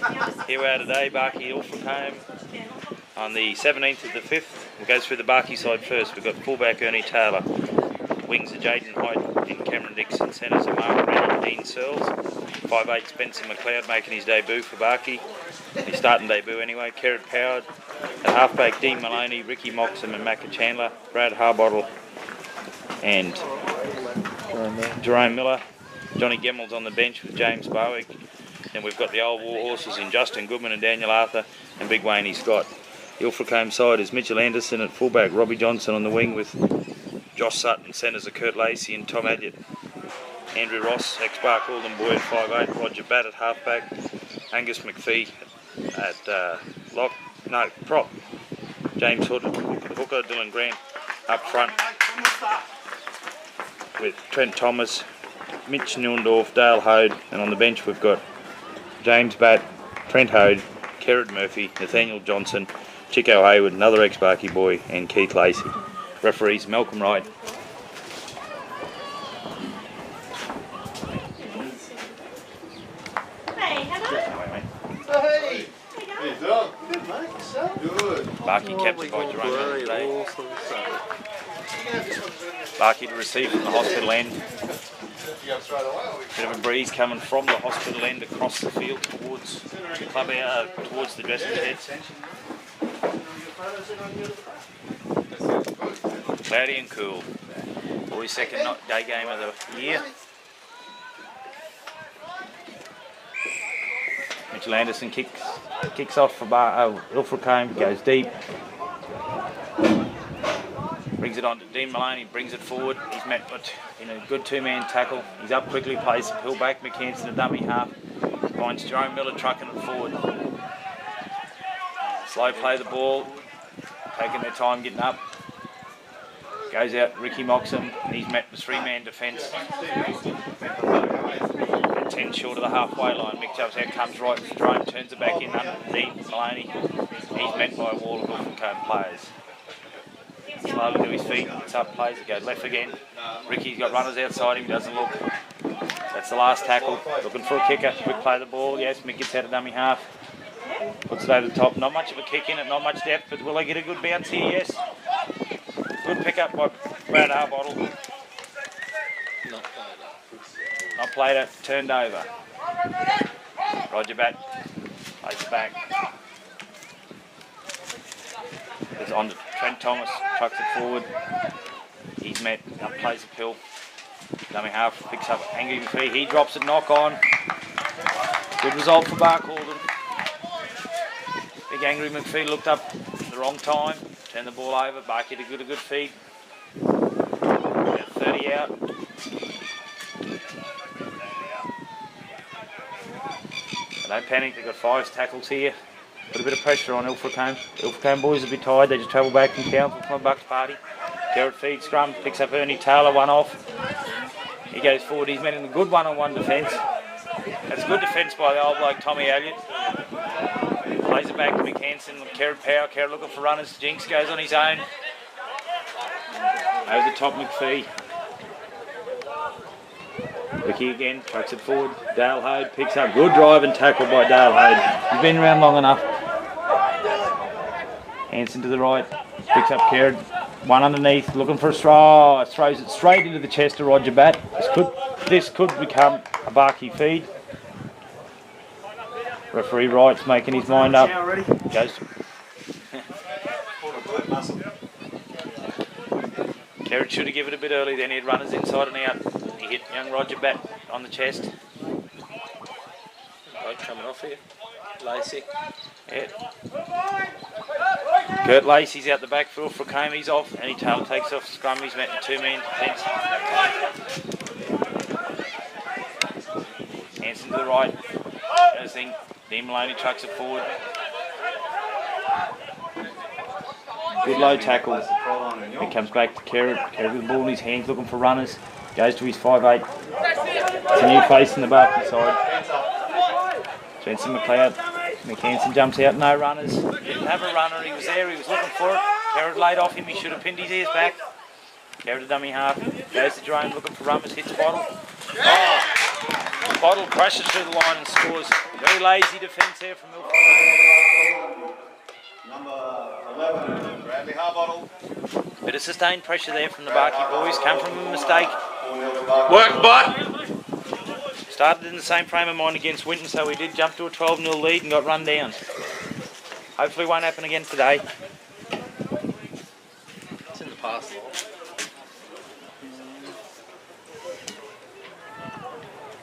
Here we are today, Barky Ilfracombe, on the 17th of the 5th. We'll go through the Barky side first. We've got fullback Ernie Taylor, wings are Jaden Hyde and Cameron Dixon, centres are Mark Rennie and Dean Searles, 5'8" Spencer McLeod making his debut for Barky, his starting debut anyway. Kerrod Powered, at halfback Dean Maloney, Ricky Moxham and Macca Chandler, Brad Harbottle and Jerome Miller. Johnny Gemmel's on the bench with James Barwick. Then we've got the old war horses in Justin Goodman and Daniel Arthur and Big Wayne Scott. The Ilfracombe side is Mitchell Anderson at fullback, Robbie Johnson on the wing with Josh Sutton, centres are Kurt Lacey and Tom Adyett. Andrew Ross, ex-Barcaldine boy at 5'8", Roger Batt at halfback, Angus McPhee at prop, James Hood at hooker, Dylan Grant up front with Trent Thomas, Mitch Newendorf, Dale Hode, and on the bench we've got James Batt, Trent Hode, Kerrod Murphy, Nathaniel Johnson, Chico Hayward, another ex-Barky boy, and Keith Lacey. Referees Malcolm Wright. Hey, hello. Hey! How you doing? Good, mate. Yourself? Good. Barky captained by Jerome today. Barky to receive from the hospital end. Bit of a breeze coming from the hospital end across the field towards the club area, towards the dressing sheds. Cloudy and cool. Boys' second day game of the year. Mitchell Anderson kicks off for Ilfracombe, goes deep. Brings it on to Dean Maloney, brings it forward. He's met in a good two-man tackle. He's up quickly, plays the pull back. McKenzie, a dummy half. Finds Jerome Miller trucking it forward. Slow play the ball, taking their time getting up. Goes out Ricky Moxham, and he's met with three-man defence. 10 short of the halfway line. Mick jumps out, comes right, Jerome turns it back in under Dean Maloney. He's met by a wall of Ilfracombe players. Slowly to his feet, gets up, plays it, goes left again. Ricky's got runners outside him, he doesn't look. That's the last tackle, looking for a kicker. Quick play the ball, yes, Mick gets out a dummy half. Puts it over the top, not much of a kick in it, not much depth, but will they get a good bounce here? Yes. Good pick up by Brad Harbottle. Not played it, turned over. Roger Batt plays it back. It's on to Trent Thomas, trucks it forward. He's met, up plays the pill. Dummy half, picks up Angry McPhee, he drops it, knock on. Good result for Barcaldine. Big Angry McPhee looked up at the wrong time, turned the ball over, Barky did a good feed. About 30 out. But don't panic, they've got 5 tackles here. Put a bit of pressure on Ilfracombe. Ilfracombe boys are a bit tired, they just travel back from council from a Bucks party. Kerrod feed scrum, picks up Ernie Taylor, one off. He goes forward, he's met in a good one-on-one defence. That's good defence by the old bloke Tommy Elliott. Plays it back to McHanson, Kerrod Power, Kerrod looking for runners, Jinx goes on his own. Over the top McPhee. Ricky again, trucks it forward. Dale Hode picks up, good drive and tackle by Dale Hode. He's been around long enough. Hanson to the right, picks up Kerrod. One underneath, looking for a straw, throws it straight into the chest of Roger Batt. This could become a Barky feed. Referee Wright's making his mind up. Goes. Kerrod should have given it a bit early, then he had runners inside and out. He hit young Roger Batt on the chest. Right, coming off here. Lacey. Yeah. Kurt Lacey's out the back for Ilfracombe, he's off. And Taylor takes off scrum, he's met in two-man defence. Hanson to the right. As then Dean Maloney trucks it forward. Good low tackle. He comes back to Kerrod. Kerrod with the ball in his hands, looking for runners. Goes to his 5'8". It's a new face in the Barky side. Spencer McLeod. McHanson jumps out, no runners. Didn't have a runner, he was there, he was looking for it. Kerrod laid off him, he should have pinned his ears back. Kerrod a dummy half. Goes to Jerome looking for runners, hits bottle. Oh! Bottle crashes through the line and scores. Very lazy defence there from Ilfracombe. Number 11, Bradley Harbottle. Bit of sustained pressure there from the Barky boys. Come from a mistake. Work, bud! Started in the same frame of mind against Winton, so we did jump to a 12-0 lead and got run down. Hopefully it won't happen again today. It's in the past.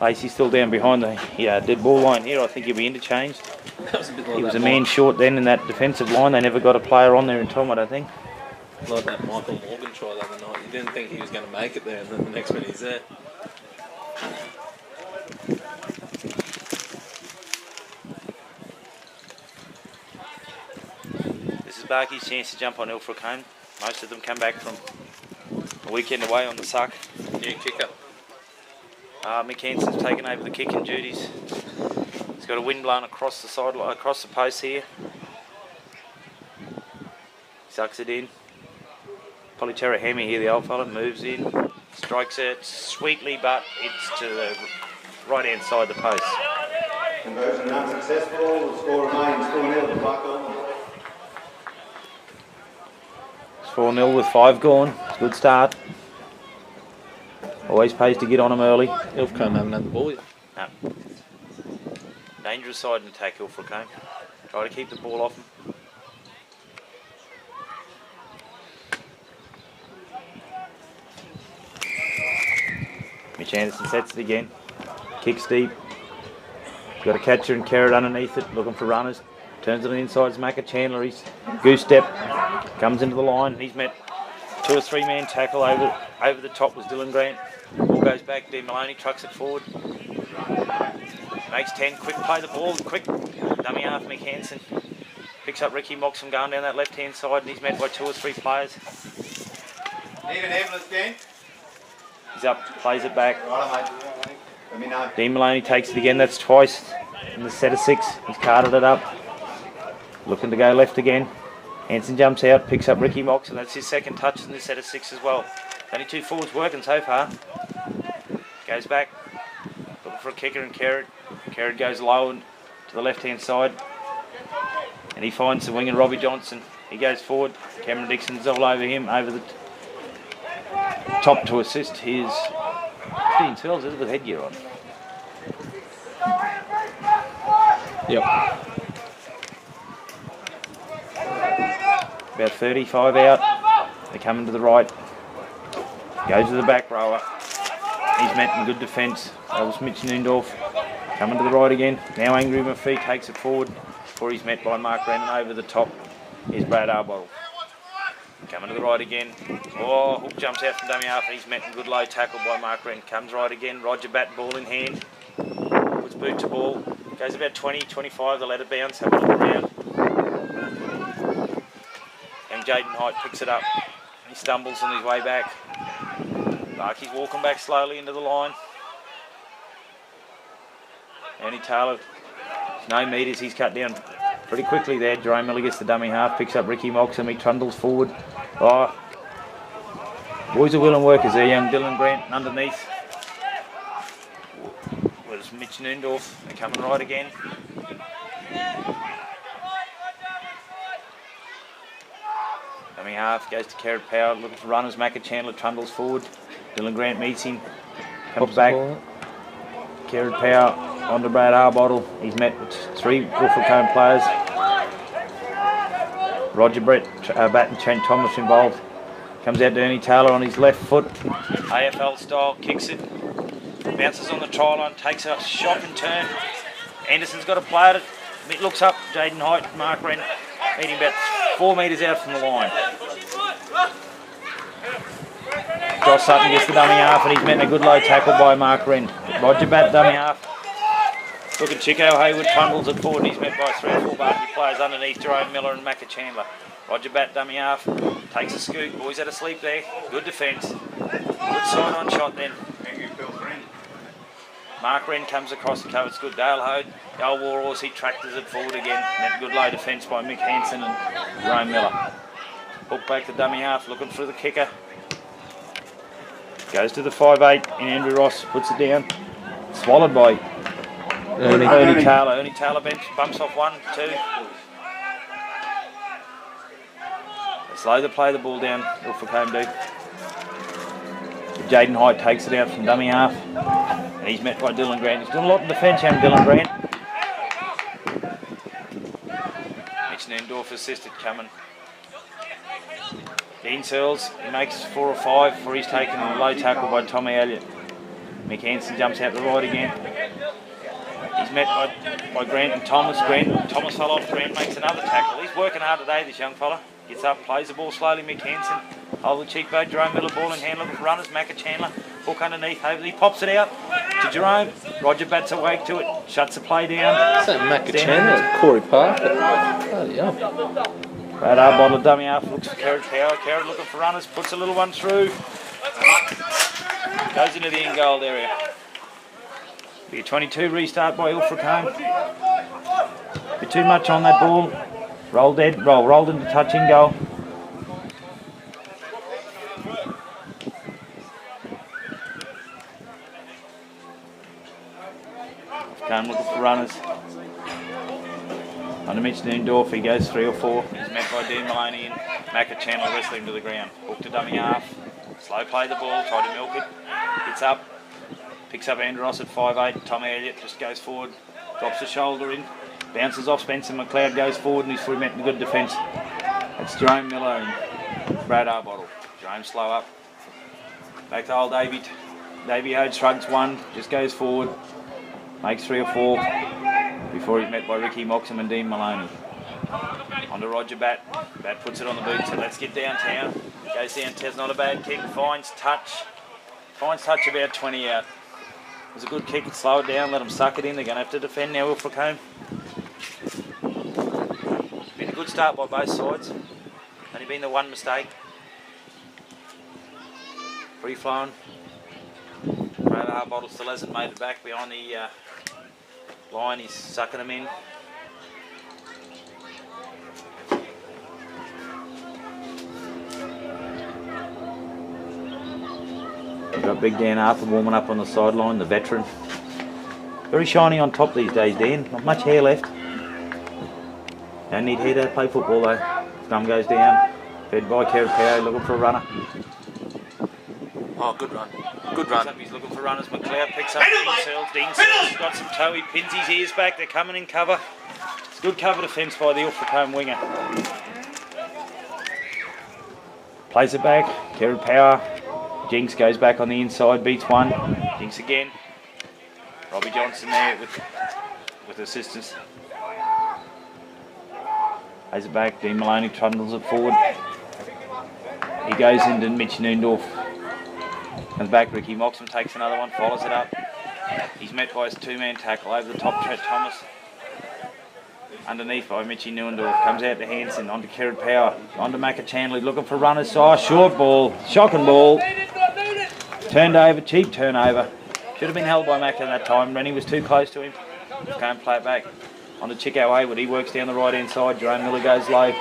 Lacey's still down behind the dead ball line here. I think he'll be interchanged. That was a bit like He was that a man short then in that defensive line. They never got a player on there in time, I don't think. Like that Michael Morgan try the other night. You didn't think he was going to make it there, and then the next minute he's there. This is Barky's chance to jump on Ilfracombe. Most of them come back from a weekend away on the suck. New kicker. Mick Hanson's taken over the kicking duties. He's got a wind blowing across the sideline, across the post here. Sucks it in. Polyterra Hammy here, the old fella, moves in, strikes it sweetly, but it's to the right hand side of the post. Conversion unsuccessful. The score remains 4-0 to Barcaldine. It's 4-0 with 5 gone. It's a good start. Always pays to get on them early. Ilfracombe haven't had the ball yet. No. Dangerous side in attack, Ilfracombe. Try to keep the ball off them. Mitch Anderson sets it again. Kicks deep. Got a catcher and carrot underneath it, looking for runners. Turns it on the inside, it's Macca Chandler. He's goose step, comes into the line. He's met 2 or 3 man tackle over the top was Dylan Grant. Ball goes back, Dean Maloney trucks it forward. Makes 10, quick play the ball, quick dummy half Mick Hanson. Picks up Ricky Moxham going down that left hand side and he's met by 2 or 3 players. Need an ambulance, Dan? He's up, plays it back. Right, mate. Let me know. Dean Maloney takes it again, that's twice in the set of 6. He's carted it up. Looking to go left again. Hanson jumps out, picks up Ricky Moxham. That's his second touch in this set of 6 as well. Only 2 forwards working so far. Goes back, looking for a kicker and Carrot. Carrot goes low and to the left-hand side. And he finds the wing and Robbie Johnson. He goes forward. Cameron Dixon's all over him, over the top to assist his 15 cells with headgear on. Yep. About 35 out. They come into the right. Goes to the back rower. He's met in good defence. That was Mitch Noondorf. Coming to the right again. Now angry with my feet. Takes it forward before he's met by Mark Brennan over the top. Here's Brad Arbottle. Coming to the right again. Oh, hook jumps out from dummy half and he's met in good low tackle by Mark Brennan. Comes right again. Roger Batt ball in hand. Puts boot to ball. Goes about 20, 25. They let it bounce. Have a look around. And Jaden Height picks it up. He stumbles on his way back. Barky's walking back slowly into the line. Ernie Taylor, no metres, he's cut down pretty quickly there. Jerome Miller gets the dummy half, picks up Ricky Moxham, he trundles forward. Oh, boys are willing workers there, young Dylan Grant underneath. Where's Mitch Noondorf? They're coming right again. Dummy half goes to Carrot Power, looking for runners. Macca Chandler trundles forward. Dylan Grant meets him, comes back. Carrot Power onto Brad Arbottle. He's met with 3 Ilfracombe players. Roger Batt and Trent Thomas involved. Comes out to Ernie Taylor on his left foot. AFL style, kicks it. Bounces on the try line, takes a shot and turn. Anderson's got a play at it. It looks up, Jaden Height, Mark Wren, meeting about 4 metres out from the line. Josh Sutton gets the dummy half and he's met in a good low tackle by Mark Wren. Roger Batt dummy half. Look at Chico Hayward trundles it forward and he's met by 3 or 4 Barky players underneath Jerome Miller and Macca Chandler. Roger Batt dummy half. Takes a scoot. Boys had a sleep there. Good defence. Good side on shot then. Mark Wren comes across and covers good. Dale Hode, the old war horse, he tractors it forward again. Met good low defence by Mick Hanson and Jerome Miller. Hook back the dummy half, looking for the kicker. Goes to the 5'8", and Andrew Ross puts it down. Swallowed by Ernie Taylor bench, bumps off 1, 2. Slow to play the ball down, Ilfracombe do. Jaden Hyde takes it out from dummy half. And he's met by Dylan Grant. He's doing a lot in defence, young Dylan Grant. Mitch Nendorf assisted coming. Dean Searles, he makes 4 or 5 before he's taken a low tackle by Tommy Elliott. Mick Hansen jumps out the right again. He's met by Grant and Thomas. Thomas fell off. Grant makes another tackle. He's working hard today, this young fella. Gets up, plays the ball slowly. Mick Hansen. Hold the cheek bone. Jerome Miller ball in hand looking for runners. Macca Chandler. Hook underneath. He pops it out to Jerome. Roger bats awake to it. Shuts the play down. Is that Macca Chandler? Corey Parker. Bloody hell. Brad Arbottle, dummy half, looks for Carrot Power. Carrot looking for runners. Puts a little one through. Goes into the end goal area. Be a 22 restart by Ilfracombe. Bit too much on that ball. Rolled into touching goal. Ilfracombe looking for runners. Under Mitch Nendorf, he goes 3 or 4. He's met by Dean Maloney and Macca Chandler wrestling to the ground. Hook to dummy half. Slow play the ball, try to milk it. Gets up. Picks up Andrew Ross at 5'8". Tommy Elliott just goes forward. Drops the shoulder in. Bounces off Spencer McLeod, goes forward and he's fully met in good defence. That's Jerome Miller and Brad Arbottle. Jerome slow up. Back to old Davey. Davey Hode shrugs 1, just goes forward. Makes 3 or 4 before he's met by Ricky Moxham and Dean Maloney. On to Roger Bat. Bat puts it on the boot, so let's get downtown. Goes downtown, not a bad kick. Finds touch about 20 out. It was a good kick, slow it down, let them suck it in. They're going to have to defend now, Ilfracombe. Been a good start by both sides. Only been the one mistake. Free flowing. Brad Arbottle still hasn't made it back behind the line. He's sucking them in. We've got Big Dan Arthur warming up on the sideline, the veteran. Very shiny on top these days, Dan. Not much hair left. Don't need hair to play football though. Thumb goes down. Fed by Kerry Power, looking for a runner. Oh, good run. Good run. He's looking for runners. McLeod picks up Dean Searles. Got some toe. He pins his ears back. They're coming in cover. It's good cover defence by the Ilfracombe winger. Plays it back. Kerry Power. Jinx goes back on the inside. Beats 1. Jinx again. Robbie Johnson there with assistance. Plays it back. Dean Maloney trundles it forward. He goes into Mitch Nendorf. Comes back, Ricky Moxham takes another one, follows it up. He's met by his 2-man tackle over the top, Trent Thomas. Underneath by Mitchy Neuendorf, comes out to Hansen, onto Kerrod Power, onto Macca Chandler, looking for runners. Short ball, shocking ball. Turned over, cheap turnover. Should have been held by Macca that time. Rennie was too close to him. Can't play it back. Onto Chico Hayward, he works down the right hand side. Jerome Miller goes low.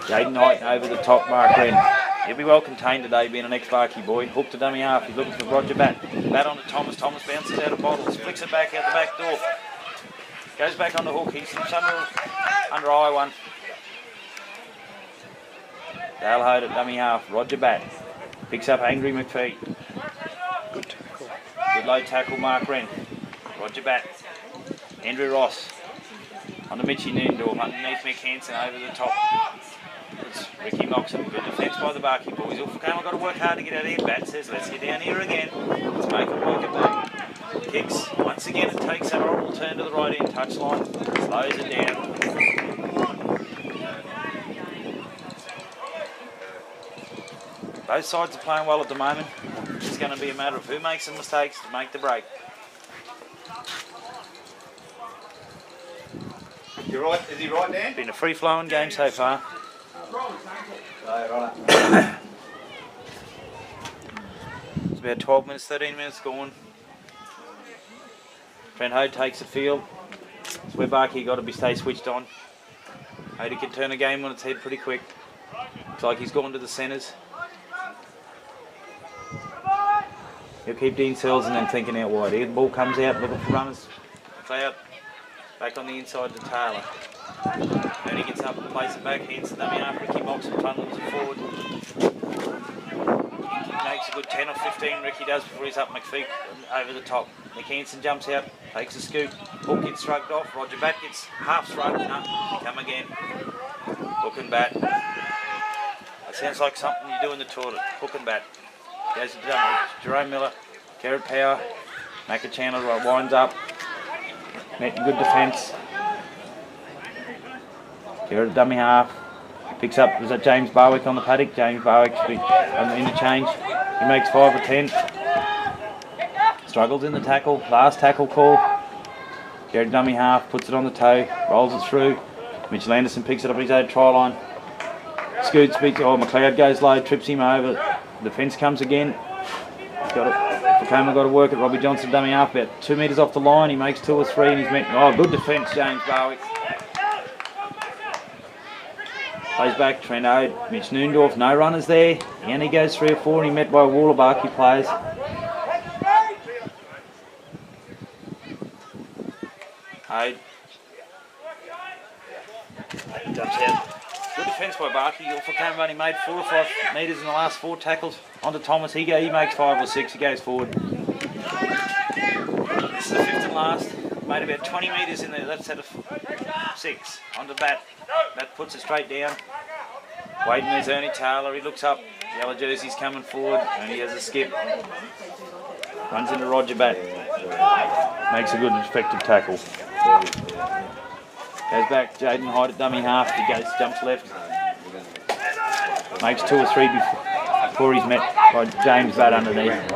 Jaden Knight over the top, Mark Wren. He'll be well contained today, being an ex-Barky boy. Hook to dummy half. He's looking for Roger Bat. Bat on to Thomas. Thomas bounces out of bottles. Flicks it back out the back door. Goes back on the hook. He slips under I1. Dale Hode at dummy half. Roger Bat. Picks up Angry McPhee. Good tackle. Good low tackle, Mark Wren. Roger Bat. Andrew Ross. On to Mitchy Nendorf. Underneath Mick Hansen over the top. It's Ricky Moxham. Good defence by the Barky boys. Ilfracombe, I've got to work hard to get out of here. Bat says, let's get down here again. Let's make it work it back. Kicks. Once again, it takes a horrible turn to the right end touchline. Slows it down. Both sides are playing well at the moment. It's going to be a matter of who makes the mistakes to make the break. You're right. Is he right, Dan? Been a free-flowing game so far. It's about 12 minutes, 13 minutes gone. Trent Hode takes the field. It's where Barky got to stay switched on. Hode can turn the game on its head pretty quick. Looks like he's gone to the centres. He'll keep Dean Searles and then thinking out wide. Here the ball comes out, looking for runners. McLeod. Back on the inside to Taylor. Ernie gets up and plays it back, hands the dummy half. Ricky Mox and tunnels it forward. He makes a good 10 or 15, Ricky does, before he's up McPhee over the top. Nick Hansen jumps out, takes a scoop. Hook gets shrugged off. Roger Bat gets half shrugged. No, they come again. Hook and bat. That sounds like something you do in the toilet. Hook and bat. Goes to Jerome Miller. Garrett Power. Macca Chandler winds up. Met in good defence. Garrett dummy half. Picks up, was that James Barwick on the paddock? James Barwick on the interchange. He makes 5 or 10. Struggles in the tackle. Last tackle call. Garrett dummy half, puts it on the toe, rolls it through. Mitchell Anderson picks it up his own try line. Scoots speaks, McLeod goes low, trips him over. Defence comes again. He's got it. Ilfracombe got to work it. Robbie Johnson dummy half, about 2 metres off the line. He makes 2 or 3 and he's met. Oh, good defence, James Barwick. Plays back, Trent Ode, Mitch Noondorf, no runners there. And he goes 3 or 4 and he met by Woolabarky players. Ode. Jumps out. Good defence by Barkey. Ilfracombe only made 4 or 5 metres in the last 4 tackles. On to Thomas, he makes 5 or 6, he goes forward. This is the 5th and last. Made about 20 metres in the left set of 6. On to Bat. Bat puts it straight down. Waiting, there's Ernie Taylor. He looks up. Yellow jersey's coming forward. And he has a skip. Runs into Roger Bat. Makes a good effective tackle. Goes back. Jaden Hyde at dummy half. He goes, jumps left. Makes 2 or 3 before he's met by James Bat underneath.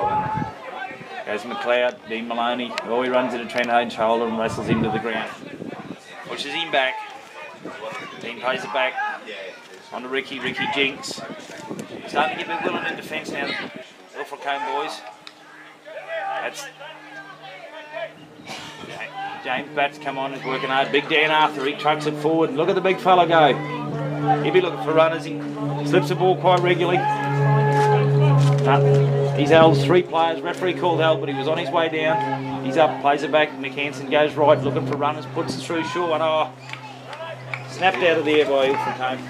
Goes McLeod, Dean Maloney. Oh, he runs into Trent Hayden's shoulder and wrestles him to the ground. Pushes him back. Dean pays it back. On to Ricky Jinks. Starting to get a bit willing in defence now, Ilfracombe boys. That's James Bat's come on, he's working hard. Big Dan Arthur, he trucks it forward. Look at the big fella go. He'll be looking for runners. He slips the ball quite regularly. He's held 3 players. Referee called held, but he was on his way down. He's up, plays it back. McHanson goes right, looking for runners, puts it through short. And snapped out of the air by Ilfracombe.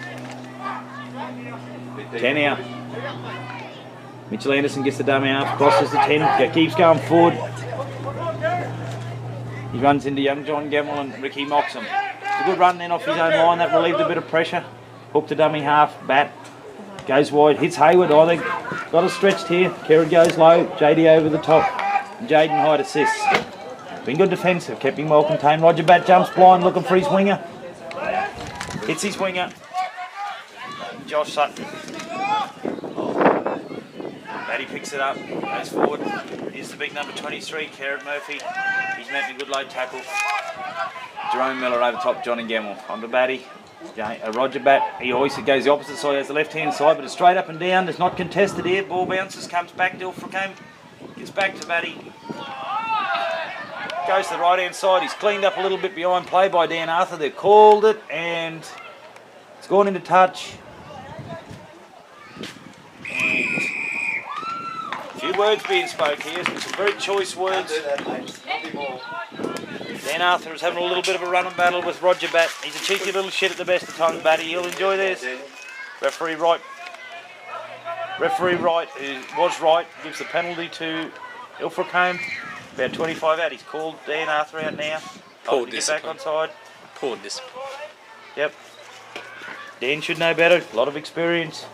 10 out. Mitchell Anderson gets the dummy half, crosses the 10, keeps going forward. He runs into young John Gamble and Ricky Moxham. It's a good run then off his own line, that relieved a bit of pressure. Hook to dummy half, Bat goes wide, hits Hayward, I think. Got it stretched here, Kerrod goes low, JD over the top, and Jaden Hyde assists. Been good defensive, kept him well contained. Roger Bat jumps blind, looking for his winger. Hits his winger. Josh Sutton. Batty picks it up, goes forward. Here's the big number 23, Kerrod Murphy. He's met a good low tackle. Jerome Miller over top, Johnny Gamble. On to Batty. Roger Bat, he always goes the opposite side, has the left hand side, but it's straight up and down. It's not contested here. Ball bounces, comes back to Ilfracombe. Gets back to Batty. Goes to the right hand side. He's cleaned up a little bit behind play by Dan Arthur. They've called it and it's gone into touch. And a few words being spoke here, some very choice words. Dan Arthur is having a little bit of a run and battle with Roger Bat. He's a cheeky little shit at the best of times, Batty. He'll enjoy this. Referee Wright, who was right, gives the penalty to Ilfracombe. About 25 out. He's called Dan Arthur out now. Poor get back on side. Poor discipline. Yep. Dan should know better. A lot of experience.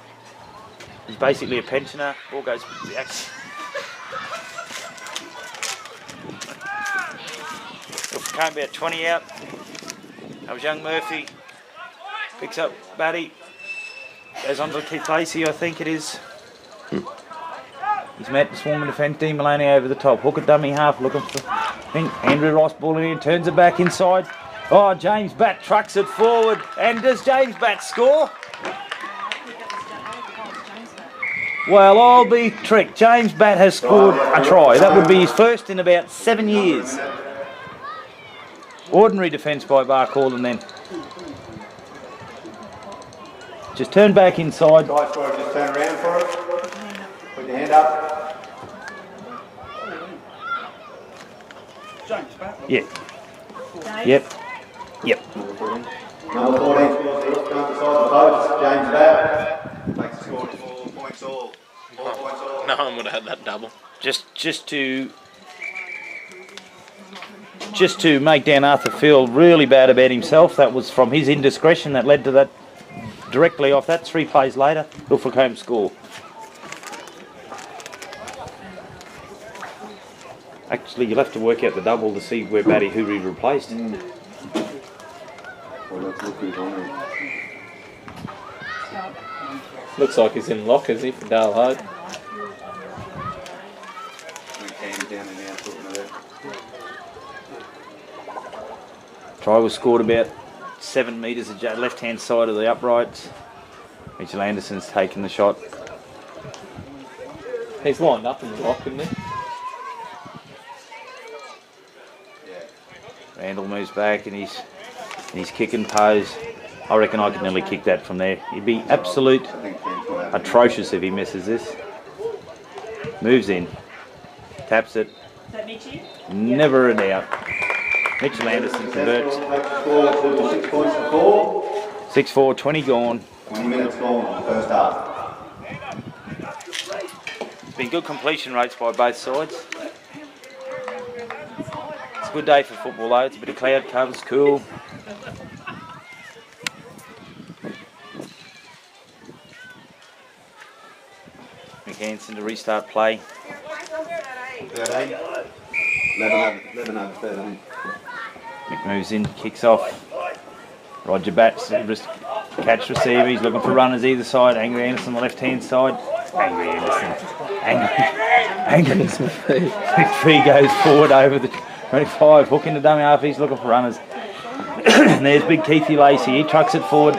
He's basically a pensioner. Ball goes back. Ilfracombe about 20 out. That was young Murphy. Picks up Batty. Goes on to Keith Lacey, I think it is. He's met the swarming defence. Dean Maloney over the top. Hook at dummy half, looking for Andrew Ross balling in. Turns it back inside. Oh, James Bat trucks it forward. And does James Bat score? Well, I'll be tricked. James Bat has scored a try. That would be his first in about 7 years. Ordinary defence by Barcaldine then. Just turn back inside. Guys, just turn around for it. Put your hand up. James Bat. Yeah. Yep. Yep. Number 14 scores the Ilfracombe beside the post. James Babb takes the score to 4 points all. 4 points all. No one would have had that double. Just to make Dan Arthur feel really bad about himself, that was from his indiscretion that led to that. Directly off that, 3 plays later, Ilfracombe score. Actually, you'll have to work out the double to see who he replaced. Well, let's look who's on there. Looks like he's in lock, is he, for Dale Hogue? Down and out, talking about. Try was scored about 7 metres left-hand side of the uprights. Mitchell Anderson's taken the shot. He's lined up in the lock, isn't he? Randall moves back and he's kicking pose. I reckon I could nearly kick that from there. He'd be absolute atrocious if he misses this. Moves in. Taps it. Never a doubt. Mitchell Anderson converts. 6 points to 4. 6-4, 20 gone. 20 minutes gone in the first half. It's been good completion rates by both sides. It's a good day for football though. It's a bit of cloud cover, it's cool. McHanson to restart play. 13. 11 over 13. Mick moves in, kicks off. Roger Batts, catch receiver. He's looking for runners either side. Angry Anderson on the left-hand side. Angry Anderson. Angry McPhee goes forward over the 25. Hook into dummy half. He's looking for runners. And there's big Keithy Lacey. He trucks it forward.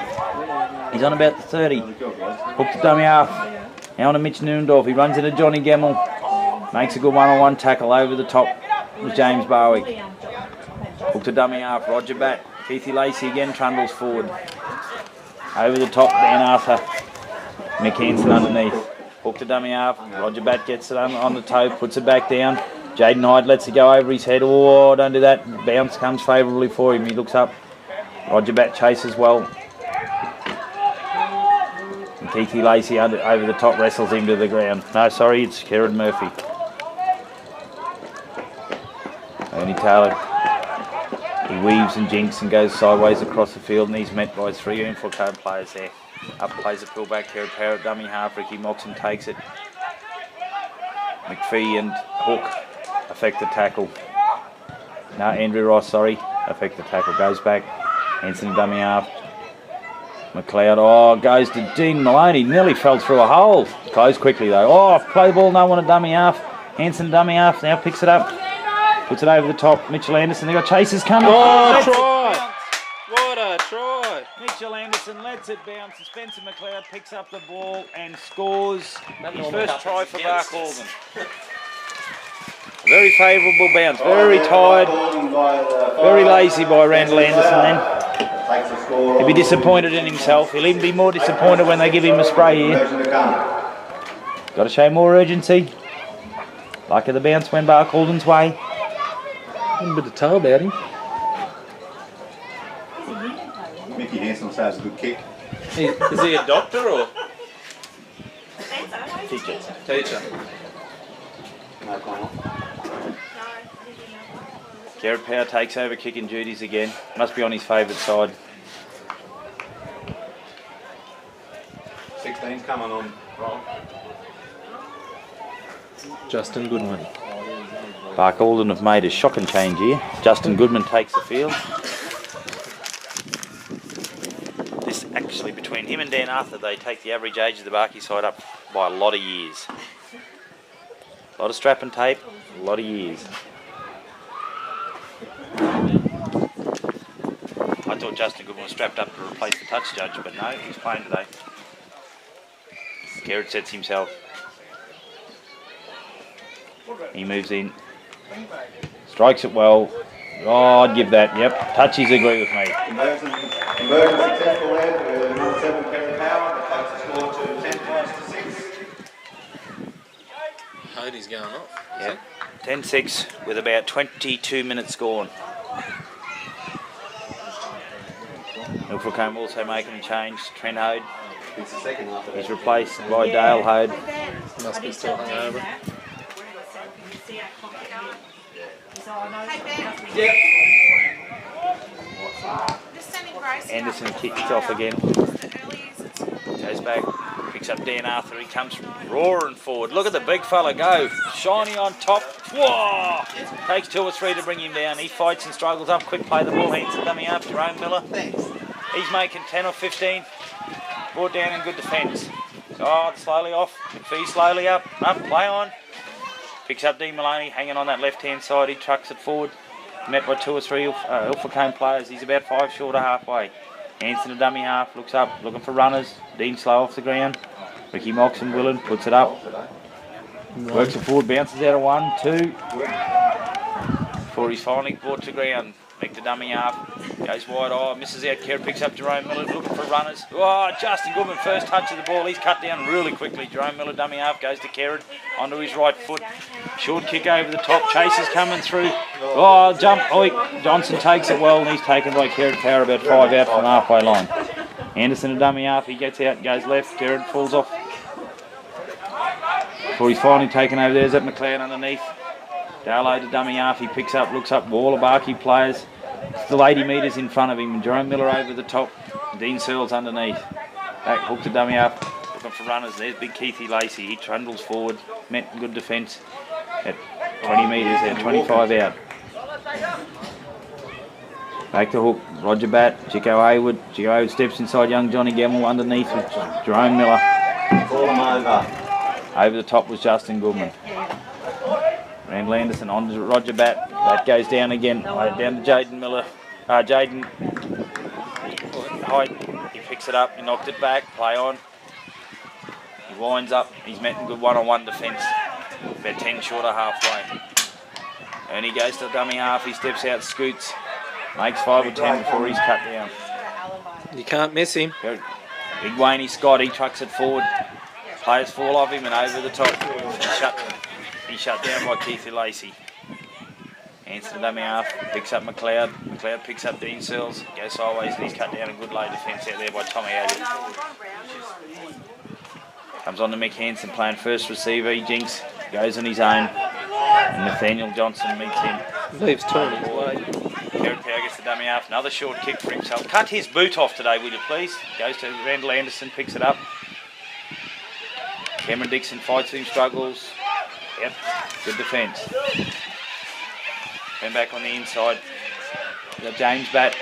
He's on about the 30. Hook to dummy half. Now on to Mitch Noondorf. He runs into Johnny Gemmell. Makes a good one-on-one tackle over the top with James Barwick. Hook to dummy half. Roger Batt. Keithy Lacey again trundles forward. Over the top, Dan Arthur. McHanson underneath. Hook to dummy half. Roger Batt gets it on the toe, puts it back down. Jaden Hyde lets it go over his head. Oh, don't do that. Bounce comes favourably for him. He looks up. Roger Batt chases well. And Keithy Lacey over the top wrestles him to the ground. No, sorry, it's Kieran Murphy. Ernie Taylor. He weaves and jinks and goes sideways across the field, and he's met by 3 Ilfracombe players there. Up plays a pull back here, Parrott dummy half. Ricky Moxon takes it. McPhee and Hook affect the tackle. No, Andrew Ross, sorry, affect the tackle. Goes back. Hanson dummy half. McLeod, goes to Dean Maloney. Nearly fell through a hole. Closed quickly though. Play ball, no one a dummy half. Hanson dummy half, now picks it up. Puts it over the top. Mitchell Anderson. They got chasers coming. Try! What a try! Mitchell Anderson lets it bounce. And Spencer McLeod picks up the ball and scores his first try for Barcaldine. Very favourable bounce. Very tired. Very lazy by Randall Anderson then. He'll be disappointed in himself. He'll even be more disappointed when they give him a spray here. Got to show more urgency. Like the bounce went Barcaldine's way. A bit of toe about him. Mickey Hanson says a good kick. Is he a doctor or? Teacher. Teacher. No final. Garrett Power takes over kicking duties again. Must be on his favourite side. 16's coming on. Justin Goodwin. Barcaldine have made a shocking change here. Justin Goodman takes the field. This actually, between him and Dan Arthur, they take the average age of the Barkey side up by a lot of years. A lot of strap and tape, a lot of years. I thought Justin Goodman was strapped up to replace the touch judge, but no, he's playing today. Garrett sets himself. He moves in. Strikes it well. I'd give that. Yep. Touchies agree with me. Conversion successful there for number 7, Kevin Power. That takes the score to 10 points to 6. Hody's going off. Yep. 10-6 with about 22 minutes gone. Ilfracombe also making a change. Trent Hode. It's the second half of He's replaced by Dale Hode. Must be still hungover. Anderson kicks off again. Goes back, picks up Dan Arthur. He comes roaring forward. Look at the big fella go. Shiny on top. Whoa! Takes 2 or 3 to bring him down. He fights and struggles up. Quick play the ball. Hands the dummy up. Jerome Miller. He's making 10 or 15. Brought down in good defence. Oh, slowly off. McPhee slowly up. Up, play on. Picks up Dean Maloney, hanging on that left-hand side. He trucks it forward. Met by 2 or 3 Ilfracombe players. He's about 5 short of halfway. Hands to the dummy half. Looks up, looking for runners. Dean slow off the ground. Ricky Moxon willing, puts it up. Works it forward, bounces out of 1, 2. Before he's finally brought to ground. Make the dummy half. Goes wide. Oh, misses out. Kerr picks up Jerome Miller, looking for runners. Oh, Justin Goodman, first touch of the ball. He's cut down really quickly. Jerome Miller, dummy half, goes to Kerr onto his right foot. Short kick over the top. Chase is coming through. Oh, jump. Oh, Johnson takes it well, and he's taken by Kerr Power about 5 out from halfway line. Anderson, a dummy half. He gets out and goes left. Kerr falls off. Before he's finally taken over, there's that McLeod underneath. Darlow to dummy half. He picks up, looks up. Wall of Barkey players. Still 80 metres in front of him. Jerome Miller over the top. Dean Searles underneath. Back hook to dummy up. Looking for runners. There's big Keithy Lacey. He trundles forward. Met good defence at 20 metres there. 25 out. Back to hook. Roger Batt. Chico Hayward. Chico Hayward steps inside young Johnny Gemmell underneath with Jerome Miller. Call him over. Over the top was Justin Goodman. Randall Anderson on to Roger Batt. That goes down again. Down to Jaden Miller. Jaden Height. He picks it up. He knocked it back. Play on. He winds up. He's met in good one-on-one defence. About 10 short of halfway. And he goes to the dummy half. He steps out, scoots. Makes 5 or 10 before he's cut down. You can't miss him. Big Wayne Scott. He trucks it forward. Players fall off him and over the top. He's shut down by Keithy Lacey. Hands to the dummy half, picks up McLeod. McLeod picks up Dean Searles, goes sideways, and he's cut down a good low defence out there by Tommy Elliott. Comes on to Mick Hansen playing first receiver. He jinks, goes on his own. And Nathaniel Johnson meets him. Leaves 2 on his way. Kerry Power gets the dummy half. Another short kick for himself. Cut his boot off today, will you please? Goes to Randall Anderson, picks it up. Cameron Dixon fights him, struggles. Yep, good defence. Then back on the inside. We've got James Batt.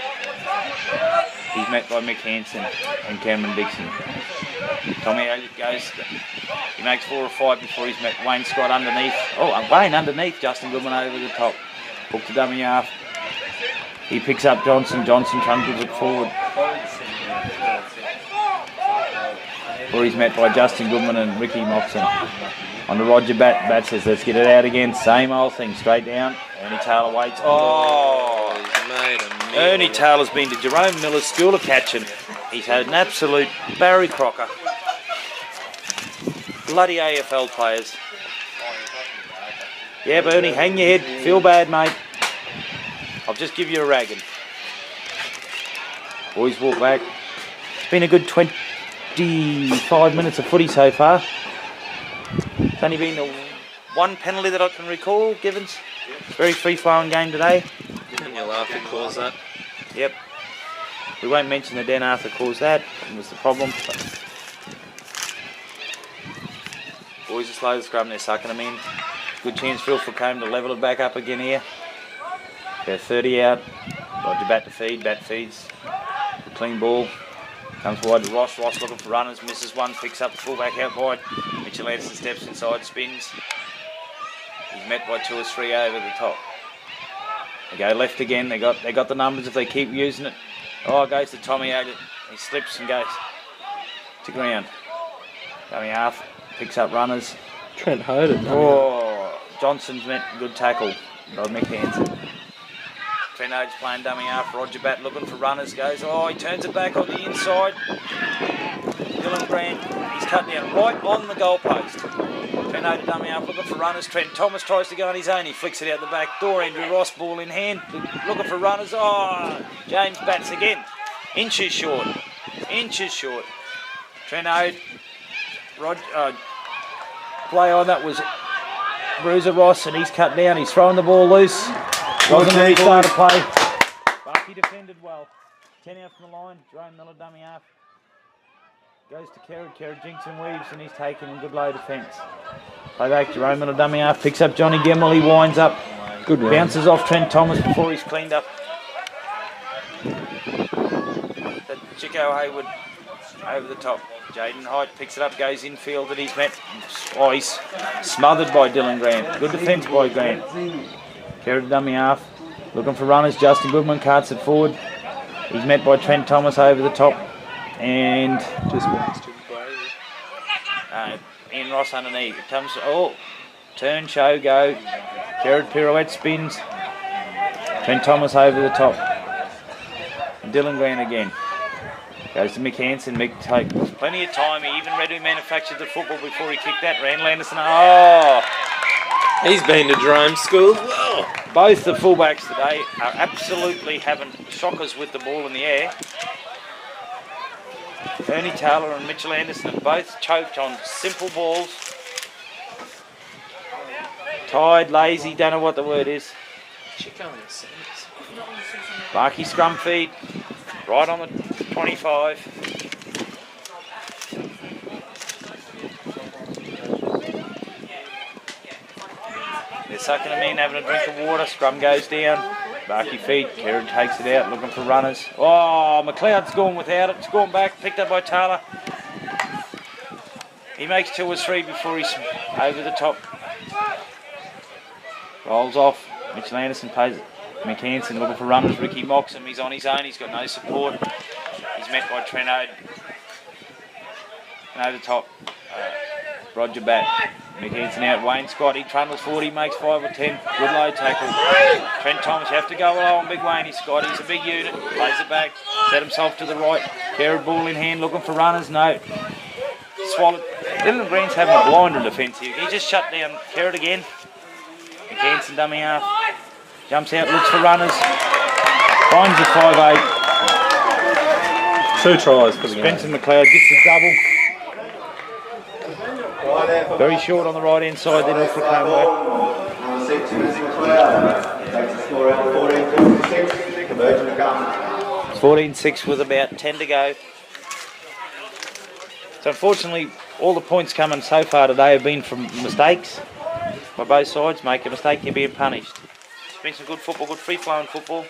He's met by Mick Hansen and Cameron Dixon. Tommy Elliott goes. He makes 4 or 5 before he's met Wayne Scott underneath. Oh, Wayne underneath. Justin Goodman over the top. Hook to dummy half. He picks up Johnson. Johnson trundles it forward. Or he's met by Justin Goodman and Ricky Moxon. On to Roger Batt. Batt says, let's get it out again. Same old thing. Straight down. Ernie Taylor waits. Oh! He's made a meal. Ernie Taylor's been to Jerome Miller's school of catching. He's had an absolute Barry Crocker. Bloody AFL players. Yeah, Bernie, hang your head. Feel bad, mate. I'll just give you a ragging. Boys walk back. It's been a good 25 minutes of footy so far. It's only been the 1 penalty that I can recall, Givens. Very free-flowing game today. And you'll have to cause that. Yep. We won't mention that Dan Arthur caused that. It was the problem. But boys are slow to scrum, they're sucking them in. Good chance for Ilfracombe to level it back up again here. About 30 out. Roger Batt to feed. Batt feeds. The clean ball. Comes wide to Ross. Ross looking for runners. Misses one. Picks up the fullback out wide. Mitchell Anderson steps inside. Spins. He's met by 2 or 3 over the top. They go left again. They got the numbers if they keep using it. Oh, goes to Tommy Elliott. He slips and goes to ground. Dummy half. Picks up runners. Trent Hode. Oh, Johnson's met good tackle by Mick Hansen. Trent Hode's playing dummy half. Roger Batt looking for runners. Goes. Oh, he turns it back on the inside. Dylan Grant. He's cut down right on the goalpost. Trent Hode dummy half looking for runners. Trent Thomas tries to go on his own. He flicks it out the back door. Andrew Ross ball in hand. Looking for runners. Oh, James Batts again. Inches short. Inches short. Trent Ode. Play on, that was Bruiser Ross, and he's cut down. He's throwing the ball loose. Wasn't a restart of play. Barky defended well. 10 out from the line. Jerome Miller dummy half. Goes to Kerrod. Kerrod jinks and weaves, and he's taken in good low defence. Play back. Jerome Miller dummy half. Picks up Johnny Gemmell. He winds up. Good run. Bounces off Trent Thomas before he's cleaned up. Chico Hayward over the top. Jaden Height picks it up, goes infield, and he's met. Oh, he's smothered by Dylan Grant. Good defence by Grant. Kerrod dummy half. Looking for runners. Justin Goodman carts it forward. He's met by Trent Thomas over the top. And Just walks too crazy. Ian Ross underneath. It comes, turn, show, go. Kerrod pirouette spins. Trent Thomas over the top. And Dylan Grant again. Goes to Mick Hansen. Mick takes plenty of time. He even ready manufactured the football before he kicked that. Randall Anderson. Oh! He's been to Jerome School. Whoa. Both the fullbacks today are absolutely having shockers with the ball in the air. Ernie Taylor and Mitchell Anderson have both choked on simple balls. Tired, lazy, don't know what the word is. Chico in the centres. Barky scrum feed, right on the 25. They're sucking them in, having a drink of water. Scrum goes down. Barky feed. Kerrod takes it out, looking for runners. Oh, McLeod's gone without it. It's gone back, picked up by Taylor. He makes 2 or 3 before he's over the top. Rolls off. Mitchell Anderson pays it. McHanson looking for runners. Ricky mocks him. He's on his own. He's got no support. He's met by Trent Ode. And over the top, Roger back. McHanson out. Wayne Scott. He trundles forward. He makes 5 or 10. Good low tackle. Trent Thomas, you have to go low on Big Wayne Scott. He's a big unit. Plays it back. Set himself to the right. Kerrod ball in hand. Looking for runners. No. Swallowed. Dylan Green's having a blinder defence here. He just shut down Kerrod again. McHanson dummy half. Jumps out, looks for runners. Finds the 5'8". 2 tries for the game. Spencer McLeod gets the double. Very short on the right hand side then Ilfracombe. Number 6, Spencer McLeod. Takes the score out 14-6. Conversion to come. 14-6 with about 10 to go. So unfortunately, all the points coming so far today have been from mistakes by both sides. Make a mistake, you're being punished. It's been some good football, good free-flowing football.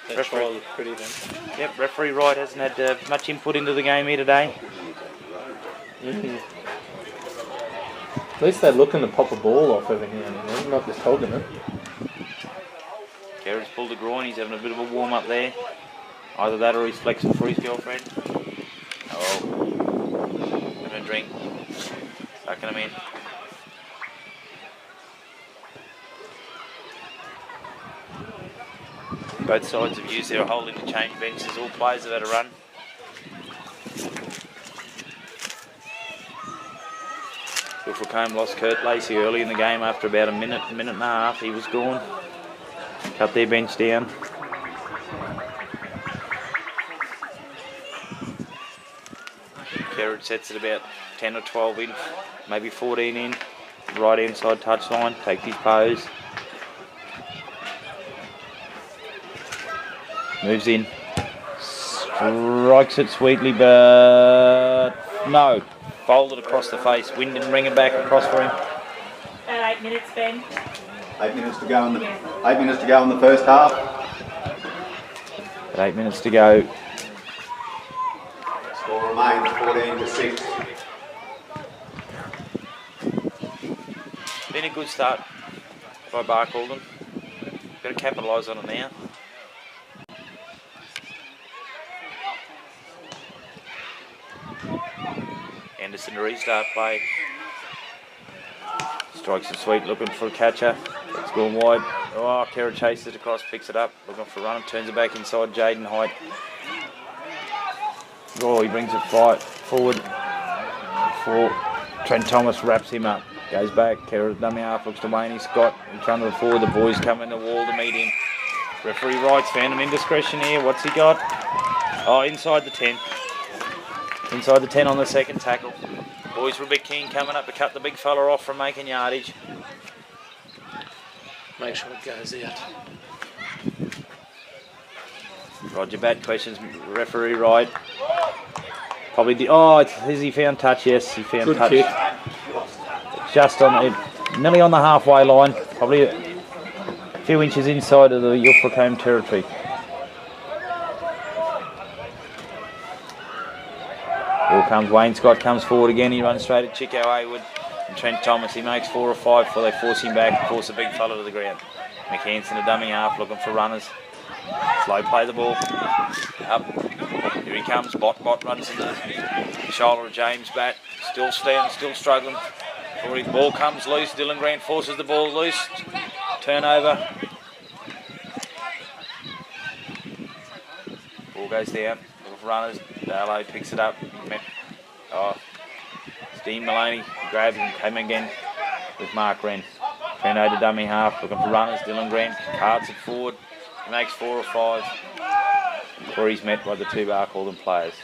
That try looked pretty then. Yep, referee Wright hasn't had much input into the game here today. At least they're looking to pop a ball off every now and then, not just hogging it. Garrett's pulled a groin, he's having a bit of a warm-up there. Either that or he's flexing for his girlfriend. Oh, having a drink, sucking him in. Both sides have used their whole interchange benches, all players have had a run. Ilfracombe lost Kurt Lacey early in the game after about a minute and a half. He was gone. Cut their bench down. Kerrod sets it about 10 or 12 in, maybe 14 in. Right hand side touchline, takes his pose. Moves in. Strikes it sweetly, but no. Folded across the face. Wind didn't bring it back across for him. About 8 minutes, Ben. 8 minutes to go in the 8 minutes to go in the first half. 8 minutes to go. Score remains 14-6. Been a good start by Barcaldine. Got to capitalise on it now. Anderson to restart play. Strikes it sweet, looking for a catcher. It's gone wide. Oh, Kerrod chases it across, picks it up, looking for a run, turns it back inside Jaden Height. Oh, he brings it forward. Trent Thomas wraps him up. Goes back, Kerrod dummy half, looks to Wayne Scott. In front of the forward, the boys come in the wall to meet him. Referee Wright's found an indiscretion here. What's he got? Oh, inside the 10. Inside the 10 on the second tackle. Boys were a bit keen coming up to cut the big fella off from making yardage. Make sure it goes out. Roger Bat questions referee right. Probably the... Oh, has he found touch? Yes, he found touch. Kick. Just on it, nearly on the halfway line. Probably a few inches inside of the Ilfracombe territory. Ball comes, Wayne Scott comes forward again. He runs straight at Chico Haywood. And Trent Thomas, he makes 4 or 5 before they force him back and force a big fella to the ground. McHanson, a dummy half, looking for runners. Slow play the ball. Up. Here he comes. Bot runs into the shoulder of James Bat. Still standing, still struggling. Before his ball comes loose, Dylan Grant forces the ball loose. Turnover. Ball goes down. Looking for runners. Darlow picks it up. Steve Maloney grabs him, came again with Mark Wren. Trento to dummy half, looking for runners. Dylan Grant carts it forward. He makes 4 or 5 before he's met by the 2 Barcaldine players.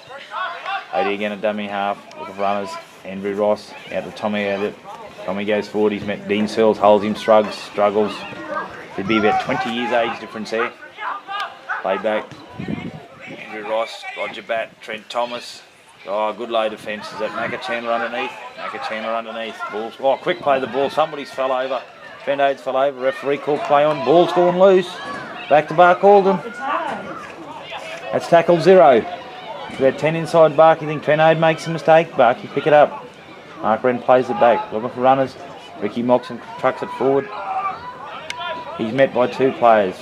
80 again a dummy half, looking for runners. Andrew Ross out to Tommy Elliott. Tommy goes forward, he's met Dean Searles, holds him, struggles. There'd be about 20 years age difference there. Play back. Andrew Ross, Roger Bat, Trent Thomas. Oh, good low defence. Is that Macca Chandler underneath? Macca Chandler underneath. Balls. Oh, quick play the ball. Somebody's fell over. Trent fell over. Referee called play on. Ball's gone loose. Back to Barcaldine. That's tackle 0. About 10 inside Barky. I think Trent makes a mistake. Barky pick it up. Mark Wren plays it back. Looking for runners. Ricky Moxon trucks it forward. He's met by 2 players.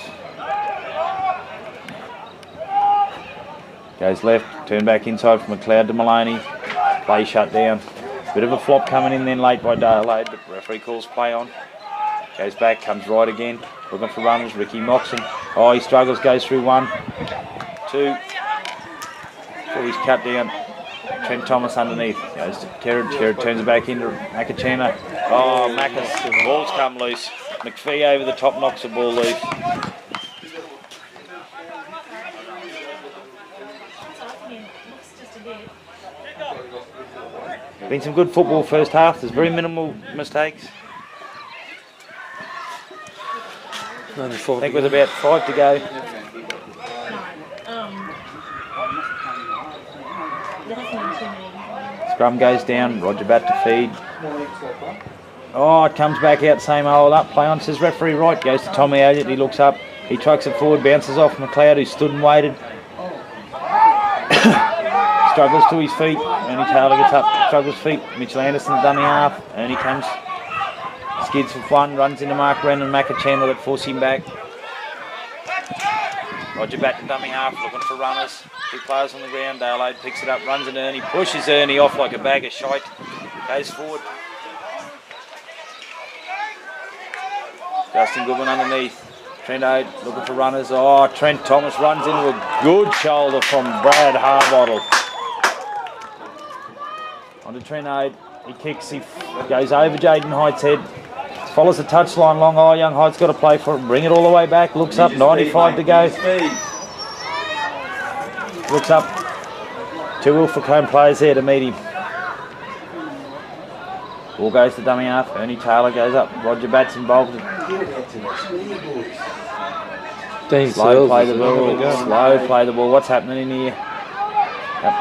Goes left, turn back inside from McLeod to Maloney. Play shut down. Bit of a flop coming in then late by Darlow, but referee calls play on. Goes back, comes right again. Looking for runners, Ricky Moxon. Oh, he struggles, goes through 1, 2. Before he's cut down. Trent Thomas underneath. Goes to Kerrod. Kerrod turns it back into Macachena. Oh, Macca's ball's come loose. McPhee over the top knocks the ball loose. Been some good football first half. There's very minimal mistakes. I think with about 5 to go. Scrum goes down. Roger Bat to feed. Oh, it comes back out. Same hole up. Play on, says referee right. Goes to Tommy Elliott. He looks up. He trucks it forward. Bounces off McLeod, who stood and waited. Struggles to his feet. Ernie Taylor gets up, struggles feet. Mitchell Anderson, dummy half. Ernie comes, skids for 1, runs into Mark Wren and Macca Chandler that force him back. Roger Bat to dummy half, looking for runners. 2 players on the ground. Dale picks it up, runs into Ernie, pushes Ernie off like a bag of shite. Goes forward. Justin Goodwin underneath. Trent Ode looking for runners. Oh, Trent Thomas runs into a good shoulder from Brad Harbottle. On to Trent Ode. He kicks, he goes over Jaden Hyde's head. Follows the touchline long. Oh, young Hyde's got to play for it. Bring it all the way back. Looks up, 95 to go. Looks up. 2 Ilfracombe players there to meet him. Ball goes to dummy half. Ernie Taylor goes up. Roger Bat's involved. Slow play the ball. Slow play the ball. What's happening in here?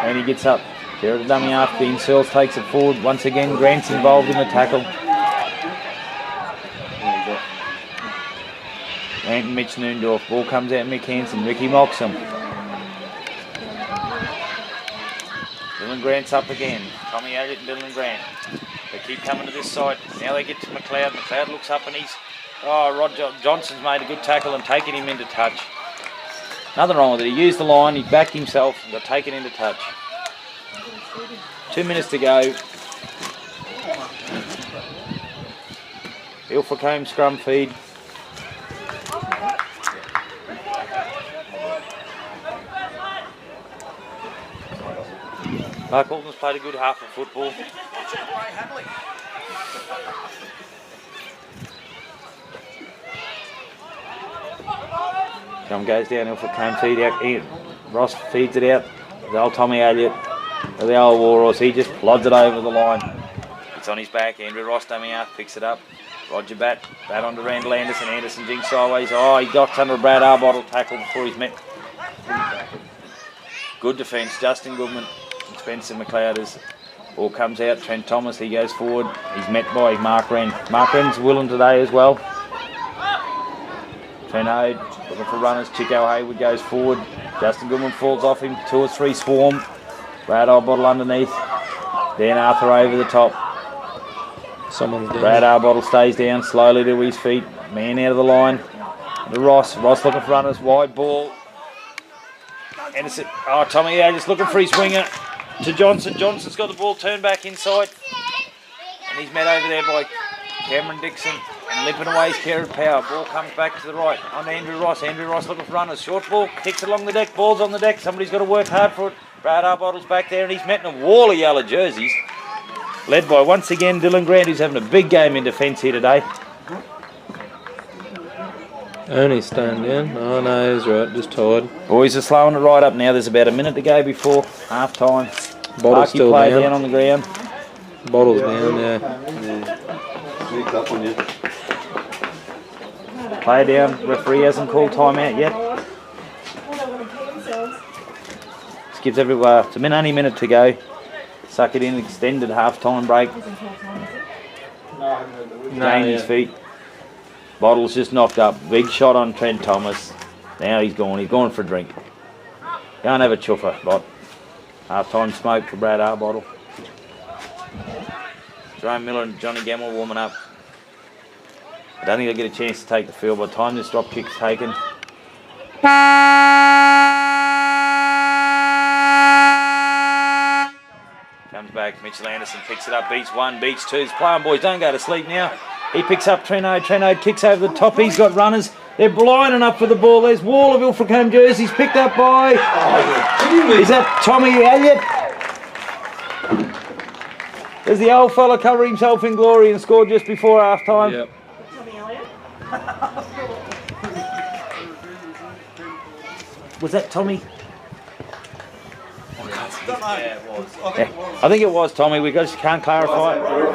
Ernie gets up. There at the dummy half. Dean Searles takes it forward. Once again, Grant's involved in the tackle. Grant and Mitch Noondorf. Ball comes out. Mick Hansen. Ricky Moxon. Dylan Grant's up again. Tommy Elliott and Dylan Grant. They keep coming to this side. Now they get to McLeod. McLeod looks up and he's... Oh, Rod Johnson's made a good tackle and taken him into touch. Nothing wrong with it. He used the line, he backed himself and got taken into touch. 2 minutes to go. Ilfracombe scrum feed. Barcaldine's played a good half of football. Scrum goes down, Ilfracombe feed out. Ross feeds it out. The old Tommy Elliott, the old Warhorse, he just plods it over the line. It's on his back. Andrew Ross dummy out, picks it up. Roger bat onto Randall Anderson. Anderson jinks sideways. Oh, he got under a Brad Arbottle tackle before he's met. Good defence, Justin Goodman and Spencer McLeod as ball comes out. Trent Thomas, he goes forward. He's met by Mark Wren. Mark Wren's willing today as well. Trent Ode looking for runners. Chico Hayward goes forward. Justin Goodman falls off him. 2 or 3 swarm. Brad Arbottle underneath. Dan Arthur over the top. Someone's down. Brad Arbottle stays down slowly to his feet. Man out of the line. To Ross. Ross looking for runners. Wide ball. Anderson. Oh, Tommy just looking for his winger. To Johnson. Johnson's got the ball turned back inside. And he's met over there by Cameron Dixon. And limping away is Kieran Power. Ball comes back to the right. On to Andrew Ross. Andrew Ross looking for runners. Short ball. Kicks along the deck. Ball's on the deck. Somebody's got to work hard for it. Brad Arbottle's back there and he's met in a wall of yellow jerseys. Led by, once again, Dylan Grant, who's having a big game in defence here today. Ernie's staying down. Oh no, he's right, just tired. Boys are slowing it right up now. There's about a minute to go before half time. Bottle's still down. down on the ground. Bottle's down, yeah. Sneaked up on you. Player down. Referee hasn't called timeout yet. This gives everyone, it's only a minute to go. Suck it in, extended half-time break. Gained his feet. Bottle's just knocked up. Big shot on Trent Thomas. Now he's gone. He's gone for a drink. Go and have a chuffer, Bot. Half-time smoke for Brad Arbottle. Jerome Miller and Johnny Gamble warming up. I don't think they'll get a chance to take the field by the time this drop kick's taken. Comes back, Mitchell Anderson picks it up, beats 1, beats 2. Play on, boys, don't go to sleep now. He picks up Treno. Treno kicks over the top. He's got runners. They're blinding up for the ball. There's Wall of Ilfracombe jerseys picked up by... Is that Tommy Elliott? There's the old fella cover himself in glory and scored just before half time. Yep. Tommy Elliott. Was that Tommy? Yeah, it was. I think it was Tommy. We just can't clarify. Number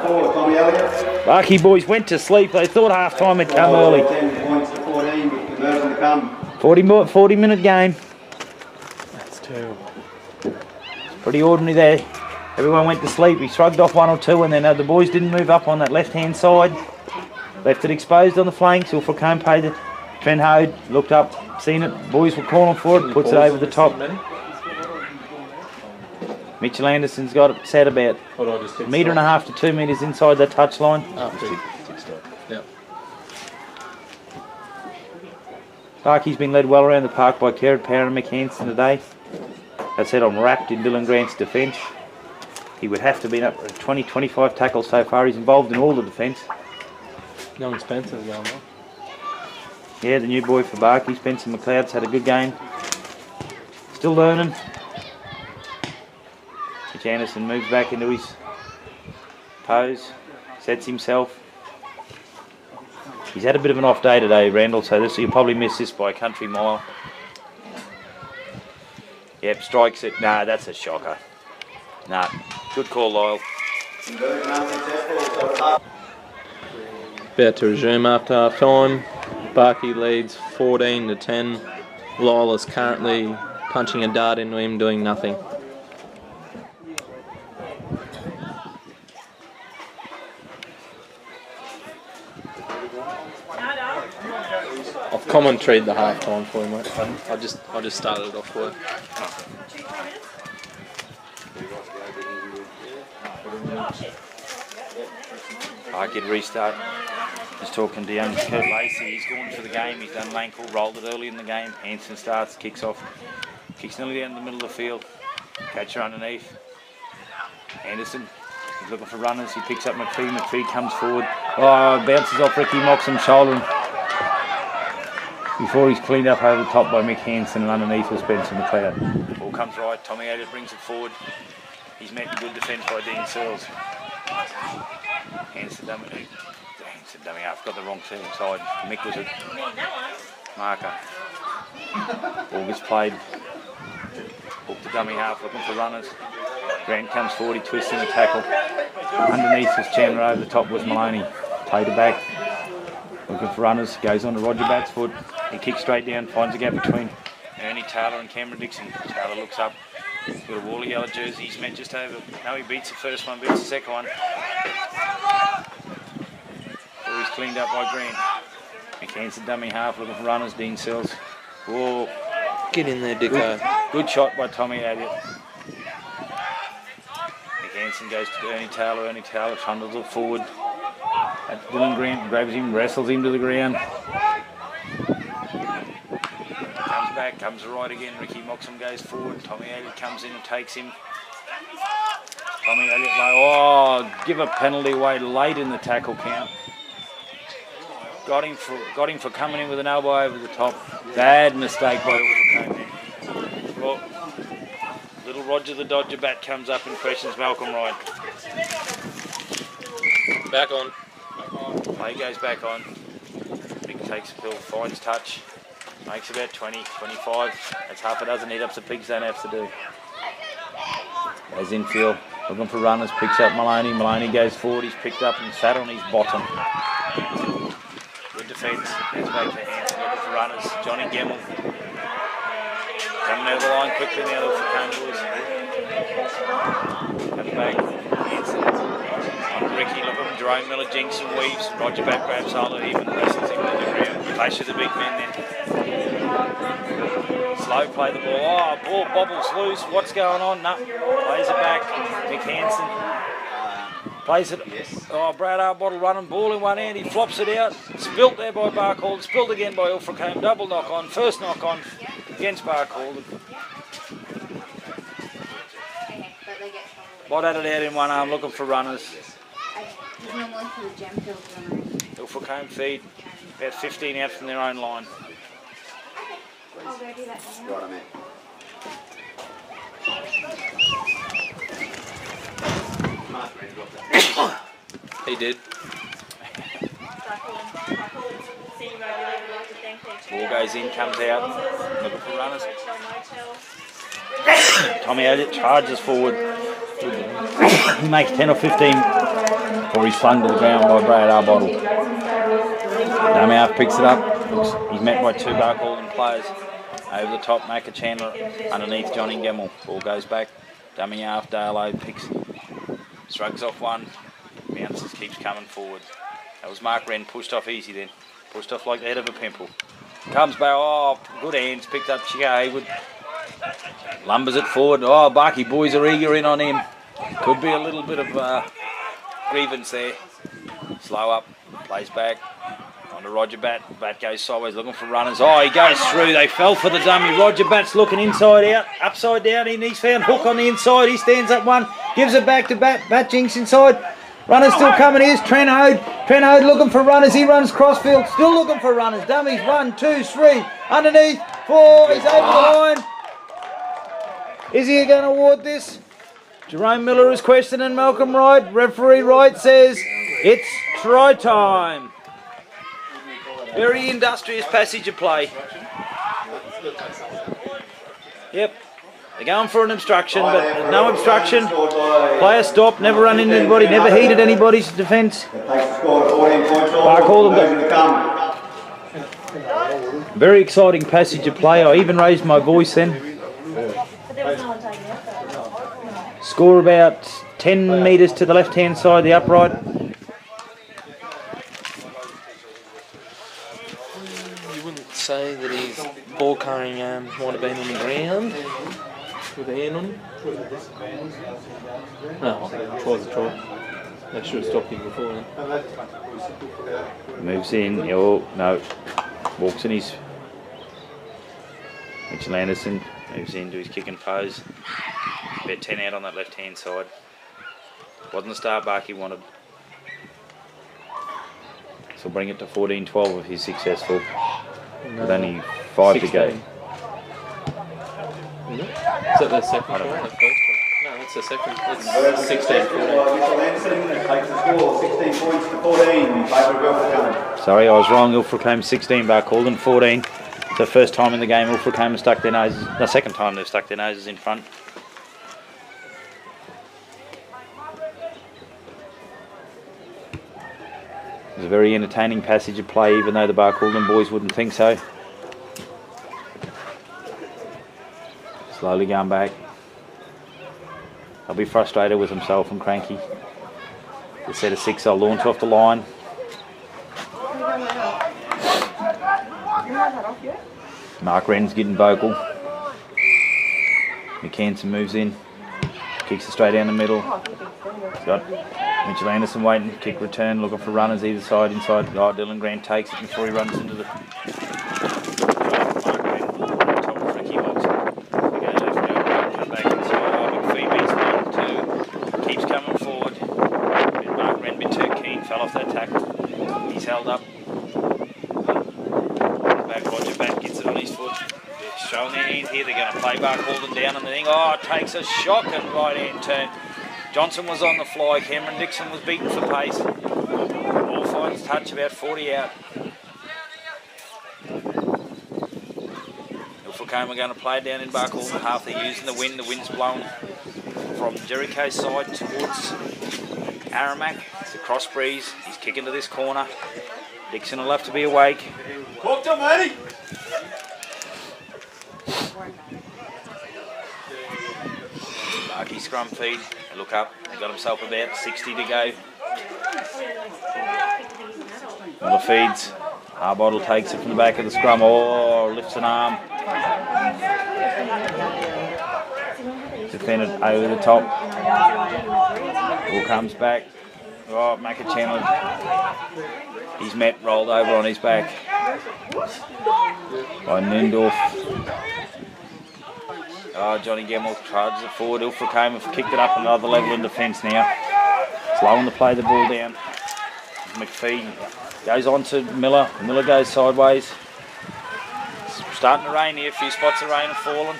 4, Tommy Elliott. Barky boys went to sleep. They thought half time had come early. 10 points to 14 with conversion to come. 40-minute game. That's terrible. Pretty ordinary there. Everyone went to sleep. He shrugged off 1 or 2 and then the boys didn't move up on that left-hand side. Left it exposed on the flanks. Ilfracombe paid it. Trent Hode looked up, seen it. Boys were calling for it. Puts it over the top. Mitchell Anderson's got it set about a metre and a half to 2 metres inside the touchline. Yep. Parky's been led well around the park by Kerrod Power and Mick Hansen today. As I said, I'm wrapped in Dylan Grant's defence. He would have to be up 20-25 tackles so far. He's involved in all the defence. Young Spencer's going well. Yeah, the new boy for Barkey, Spencer McLeod's had a good game. Still learning. Mitch Anderson moves back into his pose, sets himself. He's had a bit of an off day today, Randall, so you'll probably miss this by a country mile. Yep, strikes it. Nah, that's a shocker. Nah, good call, Lyle. Conversion unsuccessful, so it's up. About to resume after half time. Barkey leads 14-10. Lyle is currently punching a dart into him, doing nothing. I've commentaried the half time for you, mate. I just started it off for you. I could restart. Just talking to young Kurt Lacey. He's gone for the game. He's done ankle, rolled it early in the game. Hansen starts, kicks off. Kicks nearly down the middle of the field. Catcher underneath. Anderson. He's looking for runners. He picks up McPhee. McPhee comes forward. Oh, bounces off Ricky Moxham's shoulder. Before he's cleaned up over the top by Mick Hansen and underneath was Spencer McLeod. Ball comes right. Tommy Elliott brings it forward. He's met in good defence by Dean Searles. Hansen dummy. I've got the wrong side. Mick was a marker. Ball gets played. Hook to dummy half, looking for runners. Grant comes forward, he twists in a tackle. Underneath was Chandler, over the top was Maloney. Played it back. Looking for runners, goes on to Roger Batt's foot. He kicks straight down, finds a gap between Ernie Taylor and Cameron Dixon. Taylor looks up. He's got a wall of yellow jerseys, he's met just over. No, he beats the first one, beats the second one. Oh, he's cleaned up by Grant. McCann dummy half, looking for runners, Dean Sells. Whoa. Get in there, Dicko. Good shot by Tommy Elliott. McCann goes to Ernie Taylor. Ernie Taylor trundles it forward. That's Dylan Grant, grabs him, wrestles him to the ground. Comes back, comes right again. Ricky Moxham goes forward. Tommy Elliott comes in and takes him. Tommy Elliott low. Oh, give a penalty away late in the tackle count. Got him for coming in with an elbow over the top. Bad mistake by Ilfracombe there. Well, little Roger the Dodger bat comes up and questions Malcolm Wright. Back on. Play goes back on. Big takes a pill, finds touch. Makes about 20, 25. That's half a dozen hit-ups the pigs don't have to do. Goes infield, looking for runners, picks up Maloney. Maloney goes forward, he's picked up and sat on his bottom. Good defence, goes back to Hanson, looking for runners. Johnny Gemmell. Coming out of the line quickly now, Ilfracombe boys. Comes back, Hanson. On Ricky, looking for Jerome Miller, Jinks and weaves. Roger back grabs hold of him and wrestles him to the ground. Clash with the big men then. Slow play the ball. Oh, ball bobbles loose. What's going on? No. Plays it back. Mick Hanson. Plays it. Oh, Brad Arbottle running. Ball in one hand. He flops it out. Spilt there by Barcaldine. Spilt again by Ilfracombe. Double knock on. First knock on against Barcaldine. Bot at it out in one arm looking for runners. Ilfracombe feed. About 15 out from their own line. I'll go do that now. Right, man. He did. Ball goes in, comes out, looking for runners. Tommy Elliott charges forward. He makes 10 or 15 before he's slung to the ground by Brad Arbottle. Dummy half picks it up. He's met by two Barcaldine players. Over the top, Macca Chandler underneath Johnny Gemmell. Ball goes back. Dummy half, Dale picks, shrugs off one. Bounces, keeps coming forward. That was Mark Wren, pushed off easy then. Pushed off like the head of a pimple. Comes back, oh, good hands, picked up Chico Haywood. Lumbers it forward. Oh, Barky boys are eager in on him. Could be a little bit of grievance there. Slow up, plays back. On to Roger Batt. Batt goes sideways looking for runners. Oh, he goes through. They fell for the dummy. Roger Batt's looking inside out, upside down in. He's found Hook on the inside. He stands up one, gives it back to Batt. Batt jinks inside. Runners still coming. Here's Trent Ode. Trent Ode looking for runners. He runs crossfield. Still looking for runners. Dummies. 1, 2, 3. Underneath. 4. He's over the line. Is he going to award this? Jerome Miller is questioning Malcolm Wright. Referee Wright says it's try time. Very industrious passage of play. Yep. They're going for an obstruction, but there's no obstruction. Player stopped, never run into anybody, never heated anybody's defence. Very exciting passage of play. I even raised my voice then. Score about 10 metres to the left-hand side, the upright. You wouldn't say that his ball carrying arm might have been on the ground with a hand on him? No, tries a try. They should have stopped him before then. Moves in, oh no, walks in his. Mitchell Anderson moves into his kick and pose. About 10 out on that left hand side. Wasn't the start Barky wanted. So bring it to 14-12 if he's successful. With only 5 to go. Is that the second try? The first try? No, that's the second. It's 16-14. Takes the score, 16 points to 14 in favour of Ilfracombe. Sorry, I was wrong. Ilfracombe 16, Barcaldine 14. The first time in the game, Ilfracombe stuck their noses. The second time they've stuck their noses in front. It was a very entertaining passage of play, even though the Barcaldine boys wouldn't think so. Slowly going back. They'll be frustrated with himself and cranky. The set of 6, they'll launch off the line. Mark Wren's getting vocal. McKenson moves in. Kicks it straight down the middle. He's got Mitchell Anderson waiting. Kick return, looking for runners either side. Inside. Oh, Dylan Grant takes it before he runs into the... Mark Wren. Top of Ricky Box. They go left, go right, come back inside. Oh, McPhoebe's 1, 2. Keeps coming forward. Mark Wren a bit too keen. Fell off that tackle. He's held up. Roger back gets it on his foot. They're showing their hand here. They're going to play Barcaldine down on the thing. Oh, it takes a shocking right hand turn. Johnson was on the fly. Cameron Dixon was beaten for pace. Ball finds touch about 40 out. Ilfracombe are going to play down in Barcaldine half. They're using the wind. The wind's blowing from Jericho side towards Aramac. It's a cross breeze. He's kicking to this corner. Dixon will have to be awake. Walk to Matty. Marky scrum feed. They look up. They got himself about 60 to go. Miller feeds. Harbottle takes it from the back of the scrum. Oh, lifts an arm. Defended over the top. Ball comes back. Oh, Macca-Chandler. He's met, rolled over on his back by Nindorf. Oh, Johnny Gemmell charges it forward. Ilfracombe have kicked it up another level in defence now. Slowing to play the ball down. McPhee goes on to Miller. Miller goes sideways. It's starting to rain here. A few spots of rain have fallen.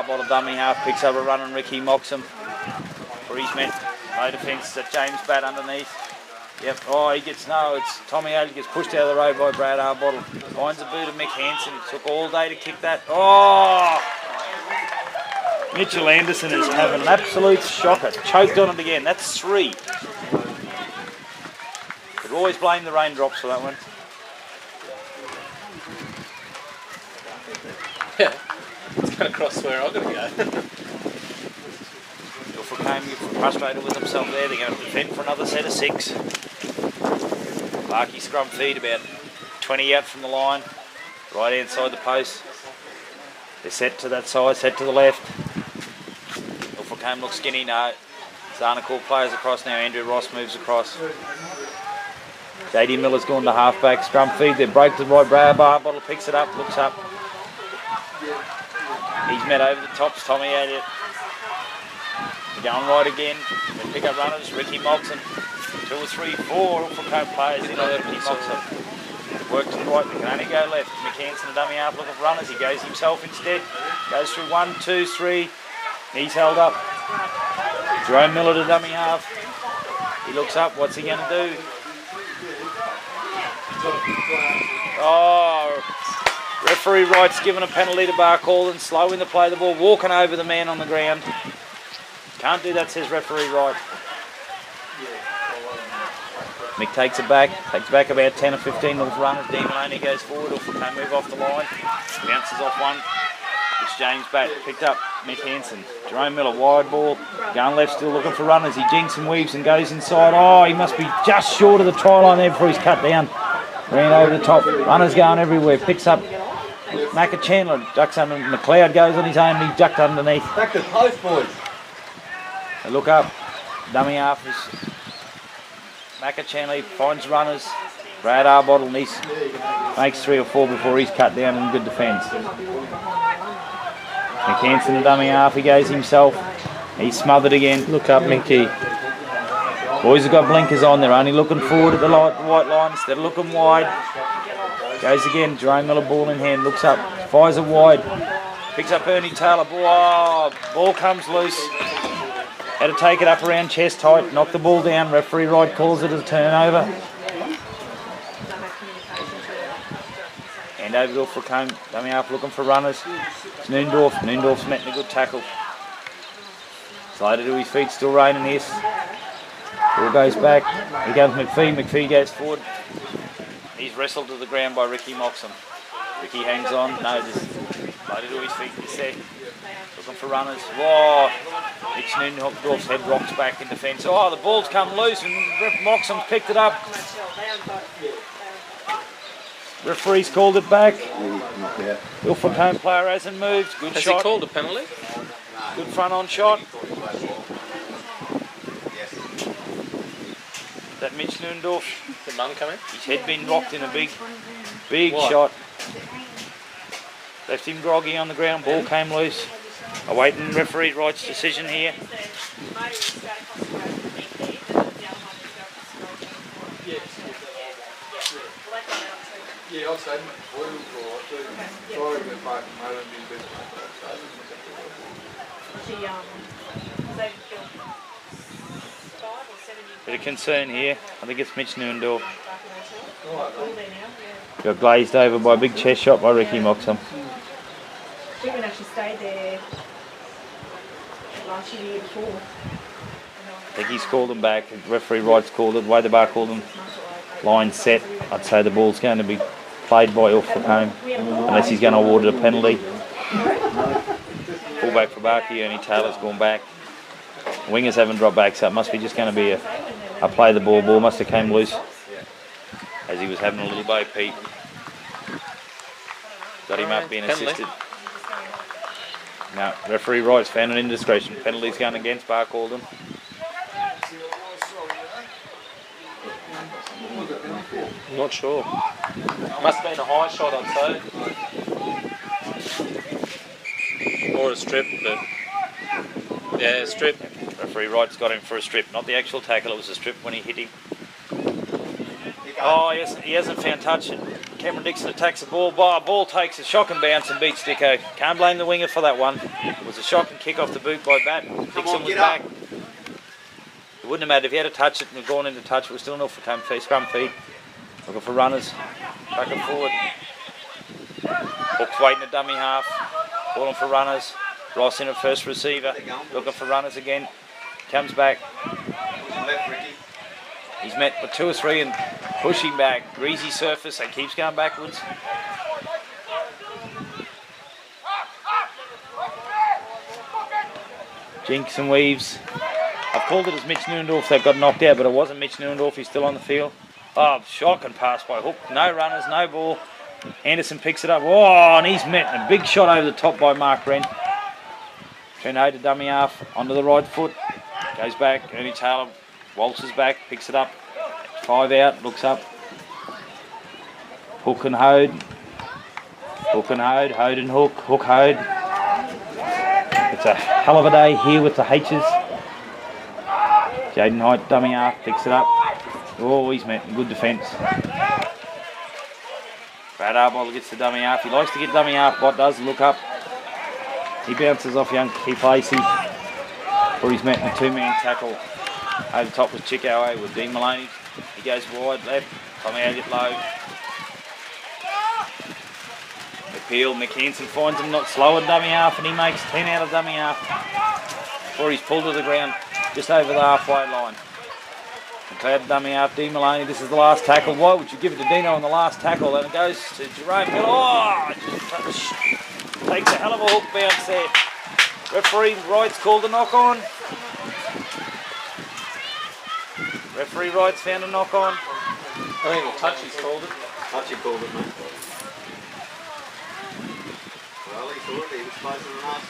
Bottle dummy half picks up a run and Ricky mocks him. For his met. No defence that James Batt underneath. Yep, oh, he gets it's Tommy Haley gets pushed out of the road by Brad Harbottle. Finds a boot of Mick Hansen. It took all day to kick that. Oh! Mitchell Anderson is having an absolute shocker. Choked on it again. That's 3. Could always blame the raindrops for that one. Yeah, it's going to cross where I've got to go. Ilfracombe frustrated with himself there. They're going to defend for another set of 6. Larky scrum feed about 20 out from the line. Right hand side the post. They're set to that side, set to the left. Ilfracombe looks skinny, no. Zarnacourt plays across now. Andrew Ross moves across. JD Miller's gone to halfback. Scrum feed. They break to the right. Brad Barbottle picks it up, looks up. He's met over the tops. Tommy Elliott. Going right again. They pick up runners. Ricky Mogson. 2 or 3, 4 Ilfracombe players in on Ricky Mogson. Work to the right. They can only go left. McKenson, dummy half, looking for runners. He goes himself instead. Goes through 1, 2, 3. He's held up. Jerome Miller to dummy half. He looks up. What's he going to do? Oh, referee Wright's given a penalty to Barcaldine. Slowing to play the ball. Walking over the man on the ground. Can't do that, says referee Wright. Mick takes it back about 10 or 15 little runners. Dean Maloney goes forward, Ilfracombe move off the line. Bounces off one. It's James Batt, picked up Mick Hansen. Jerome Miller, wide ball. Going left, still looking for runners. He jinks and weaves and goes inside. Oh, he must be just short of the try line there before he's cut down. Ran over the top. Runners going everywhere. Picks up Macca-Chandler. Ducks under. McLeod goes on his own and he's ducked underneath. Back to the post, boys. They look up. Dummy half is Macca-Chandler finds runners. Brad Harbottle makes 3 or 4 before he's cut down in good defence. McKenson, the dummy half, he goes himself. He's smothered again. Look up, Mickey. Boys have got blinkers on. They're only looking forward at the white line instead of looking wide. Goes again. Jerome Miller, ball in hand, looks up, fires it wide. Picks up Ernie Taylor. Ball comes loose. Had to take it up around chest height, knock the ball down. Referee Wright calls it a turnover. Hand over to Ilfracombe. Dummy half looking for runners. It's Noondorf. Noondorf's met in a good tackle. Slided to his feet, still raining this. Ball goes back. Here comes McPhee. McPhee goes forward. He's wrestled to the ground by Ricky Moxham. Ricky hangs on. No, just slided to his feet. He's there. Looking for runners. Whoa! Mitch Noondorf's head rocks back in defence. Oh, the ball's come loose and Moxham's picked it up. Referee's called it back. Ilfracombe player hasn't moved. Good shot. Has he called a penalty? Good front on shot. That Mitch Noondorf. Did Mum come in? His head been rocked in a big What? shot. Left him groggy on the ground. Ball came loose. Awaiting referee Wright's decision here. Yeah, I'd say blue or sorry, but I don't think this Bit of concern here. I think it's Mitch Noondorf. Got glazed over by a big chest shot by Ricky Moxham. We actually stayed there last year before. I think he's called him back. Referee Wright's called it. The way the bar called him. Line set. I'd say the ball's going to be played by Ilfracombe unless he's going to award it a penalty. Full back for Barkey. Ernie Taylor's gone back. Wingers haven't dropped back, so it must be just going to be a play the ball. Ball must have came loose as he was having a little bow peep. Got him up being assisted. No, referee Wright's found an indiscretion. Penalty's going against Barcaldine. I'm not sure. Must have been a high shot, I'd say. Or a strip, but yeah, a strip. Referee Wright's got him for a strip, not the actual tackle, it was a strip when he hit him. Oh, he hasn't found touch. Cameron Dixon attacks the ball. Ball takes a shock and bounce and beats Dicko. Can't blame the winger for that one. It was a shock and kick off the boot by Bat. Dixon was back. It wouldn't have mattered if he had to touch it and had gone into touch. It was still an Ilfracombe feed, scrum feed. Looking for runners. Back and forward. Hook's waiting at dummy half. Calling for runners. Ross in at first receiver. Looking for runners again. Comes back. He's met with 2 or 3 and pushing back. Greasy surface and keeps going backwards. Jinks and weaves. I've called it as Mitch Noondorf that got knocked out, but it wasn't Mitch Noondorf. He's still on the field. Oh, shocking pass by Hook. No runners, no ball. Anderson picks it up. Oh, and he's met a big shot over the top by Mark Wren. Trent to dummy half, onto the right foot. Goes back. Ernie Taylor waltzes back, picks it up. 5 out, looks up. Hook and Hode. Hook and Hode. Hode and Hook. Hook, Hode. It's a hell of a day here with the H's. Jaden Height, dummy half, picks it up. Oh, he's met good defence. Brad Arbottle gets the dummy half. He likes to get dummy half. Bot does look up. He bounces off young Keith Lacey. Or he's met in a 2-man tackle. Over the top with Chickow with Dean Maloney. He goes wide left. Come out, get low. McPeel, McHanson finds him not slow at dummy half and he makes 10 out of dummy half. Before he's pulled to the ground just over the halfway line. McLeod dummy half, Dean Maloney. This is the last tackle. Why would you give it to Dino on the last tackle? And it goes to Jerome Hill. Oh, just takes a hell of a hook bounce there. Referee Wright's called a knock on. Referee Wright's found a knock on. I think the touchy's called it. Touchy called it, mate. Well, he thought he was closer than us.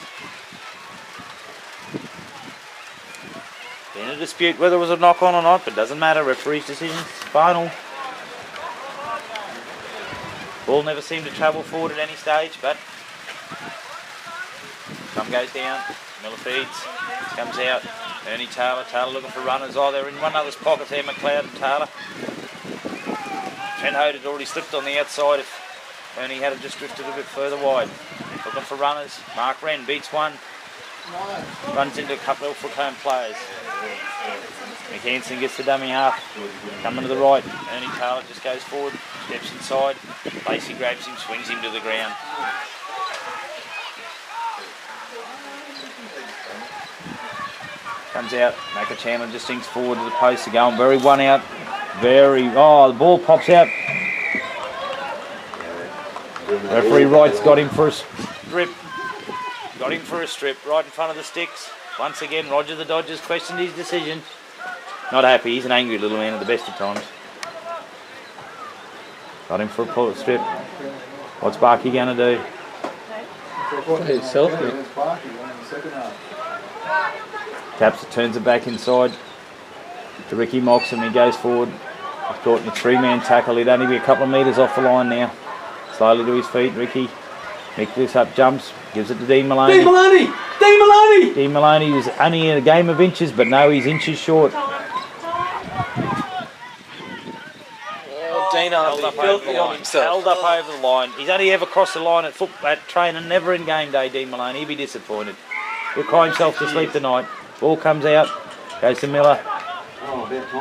Been a dispute whether it was a knock on or not, but doesn't matter. Referee's decision is final. Ball never seemed to travel forward at any stage, but some goes down. Miller feeds. Comes out. Ernie Taylor. Taylor looking for runners. Oh, they're in one another's pockets here, McLeod and Taylor. Trent Hode had already slipped on the outside if Ernie had just drifted a bit further wide. Looking for runners. Mark Wren beats one. Runs into a couple of Ilfracombe players. McHanson gets the dummy half. Coming to the right. Ernie Taylor just goes forward. Steps inside. Lacey grabs him, swings him to the ground. Comes out. Macca Chandler just sinks forward to the post. They're going very one out. Oh, the ball pops out. Referee Wright's got him for a strip. Got him for a strip right in front of the sticks. Once again, Roger the Dodgers questioned his decision. Not happy. He's an angry little man at the best of times. Got him for a pull strip. What's Barkey going to do? Play himself, mate. Taps it, turns it back inside to Ricky Moxham. He goes forward. He's caught in a three-man tackle. He'd only be a couple of metres off the line now. Slowly to his feet, Ricky. Mick this up, jumps, gives it to Dean Maloney. Dean Maloney! Dean Maloney! Dean Maloney was only in a game of inches, but no, he's inches short. Oh, Dean Harvey, filthy on himself. Held up over the line. He's only ever crossed the line at training, never in game day, Dean Maloney. He'd be disappointed. He'll cry himself to sleep tonight. Ball comes out, goes to Miller.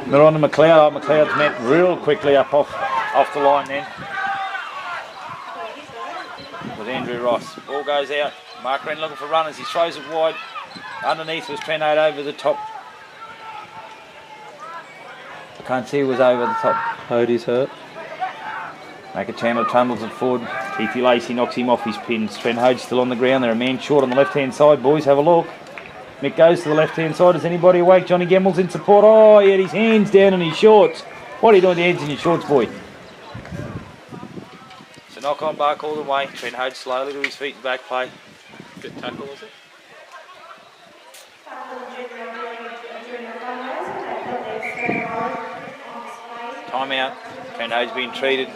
Miller on to McLeod. Oh, McLeod's met real quickly up off the line then. With Andrew Ross. Ball goes out. Mark Wren looking for runners. He throws it wide. Underneath was Trenade over the top. I can't see who was over the top. Hodie's hurt. Macca Chandler trundles it forward. Keithy Lacey knocks him off his pins. Trent Hode's still on the ground. They're a man short on the left-hand side. Boys, have a look. Mick goes to the left-hand side. Is anybody awake? Johnny Gemmell's in support. Oh, he had his hands down in his shorts. What are you doing with your hands in your shorts, boy? So knock on Bark all the way. Trent Hode slowly to his feet, back play. Good tackle, was it? Timeout. Trent Hode's been treated.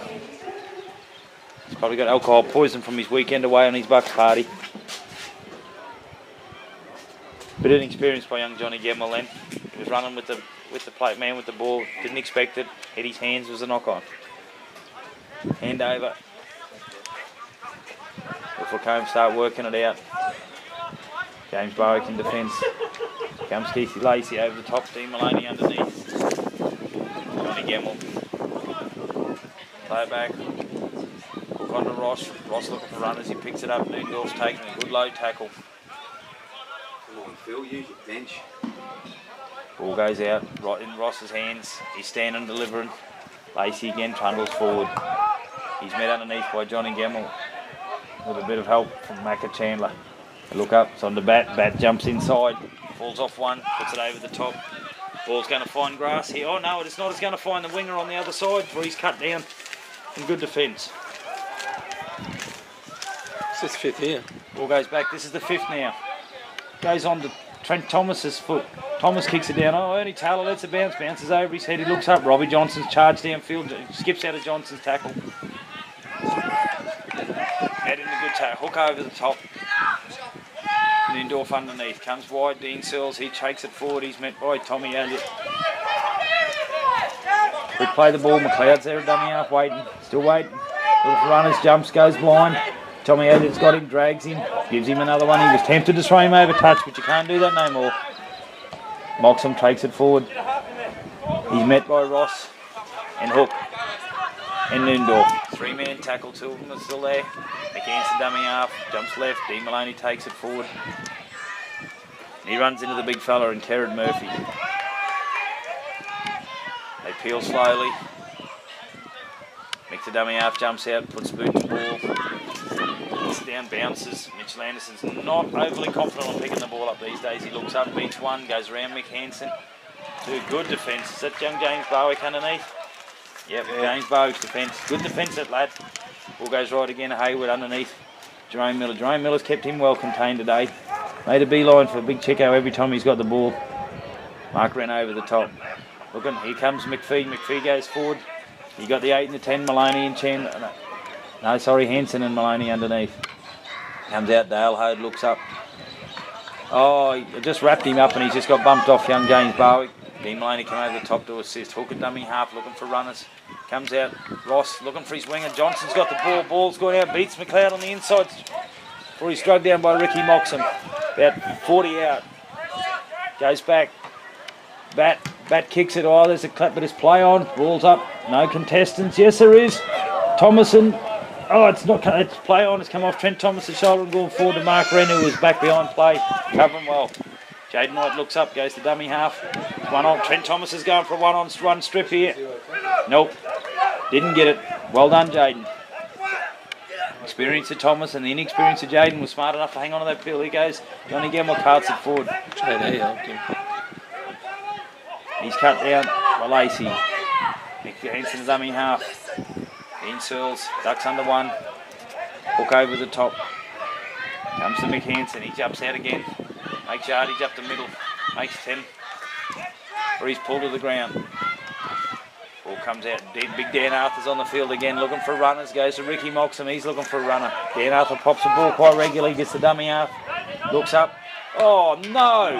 He's probably got alcohol poison from his weekend away on his Bucks party. Bit inexperienced by young Johnny Gemmell then. He was running with the plate man with the ball. Didn't expect it. Hit his hands, was a knock on. Hand over. Ilfracombe start working it out. James Barwick in defence. Comes Keithy Lacey over the top. Dean Maloney underneath. Johnny Gemmell. Play it back. Hook on to Ross. Ross looking for runners. He picks it up. Noondorf's taking a good low tackle. Come on, Phil, use your bench. Ball goes out, right in Ross's hands. He's standing delivering. Lacey again trundles forward. He's met underneath by Johnny Gemmell with a bit of help from Macca Chandler. Look up, it's on the bat. Bat jumps inside, falls off one, puts it over the top. Ball's going to find grass here. Oh no, it's not. It's going to find the winger on the other side where he's cut down. In good defence. This is fifth here. Ball goes back. This is the fifth now. Goes on to Trent Thomas's foot. Thomas kicks it down. Oh, Ernie Taylor lets it bounce. Bounces over his head. He looks up. Robbie Johnson's charged downfield. Skips out of Johnson's tackle. Head in the good tackle. Hook over the top. Noondorf underneath. Comes wide. Dean Searles. He takes it forward. He's met by Tommy Elliott. We play the ball. McLeod's there, a dummy half, waiting. Still waiting. Little for runners. Jumps. Goes blind. Tommy Elliott's got him, drags him, gives him another one. He was tempted to throw him over touch, but you can't do that no more. Moxham takes it forward. He's met by Ross and Hook and Noondorf. Three-man tackle, two of them are still there. Against the dummy half, jumps left. Dean Maloney takes it forward. He runs into the big fella and Kerrod Murphy. They peel slowly. Mick the dummy half jumps out, puts the boot to the ball. Down, bounces. Mitchell Anderson's not overly confident on picking the ball up these days. He looks up, beats one, goes around Mick Hansen. Two good defence. Is that young James Barwick underneath? Yep, James Barwick's defence. Good defence, that lad. Ball goes right again. Hayward underneath. Jerome Miller. Jerome Miller's kept him well contained today. Made a beeline for a big checko every time he's got the ball. Mark ran over the top. Looking, here comes McPhee. McPhee goes forward. You got the 8 and the 10, Maloney and Chandler. No, sorry, Hansen and Maloney underneath. Comes out, Dale Hode looks up. Oh, he just wrapped him up and he's just got bumped off young James Barwick. Dean Maloney came over the top to assist. Hook at dummy half looking for runners. Comes out, Ross looking for his winger. Johnson's got the ball. Ball's gone out, beats McLeod on the inside. Before he's drugged down by Ricky Moxham. About 40 out. Goes back. Bat Bat kicks it. Oh, there's a clap, but it's play on. Ball's up. No contestants. Yes, there is. Thomason. Oh, it's not. It's play on. It's come off Trent Thomas's shoulder and going forward to Mark Wren, who was back behind play, covering well. Jaden Knight looks up, goes to dummy half. One on. Trent Thomas is going for a one strip here. Nope. Didn't get it. Well done, Jaden. Experience of Thomas and the inexperience of Jaden was smart enough to hang on to that field. He goes. Johnny Gamble carts it forward. JD helped him. He's cut down by Lacey. Nick Hansen's dummy half. In swirls, ducks under one. Hook over the top. Comes to Mick Hansen. He jumps out again. Makes yardage up the middle. Makes 10. Or he's pulled to the ground. Ball comes out. Big Dan Arthur's on the field again, looking for runners. Goes to Ricky Moxham. He's looking for a runner. Dan Arthur pops the ball quite regularly. Gets the dummy half. Looks up. Oh no!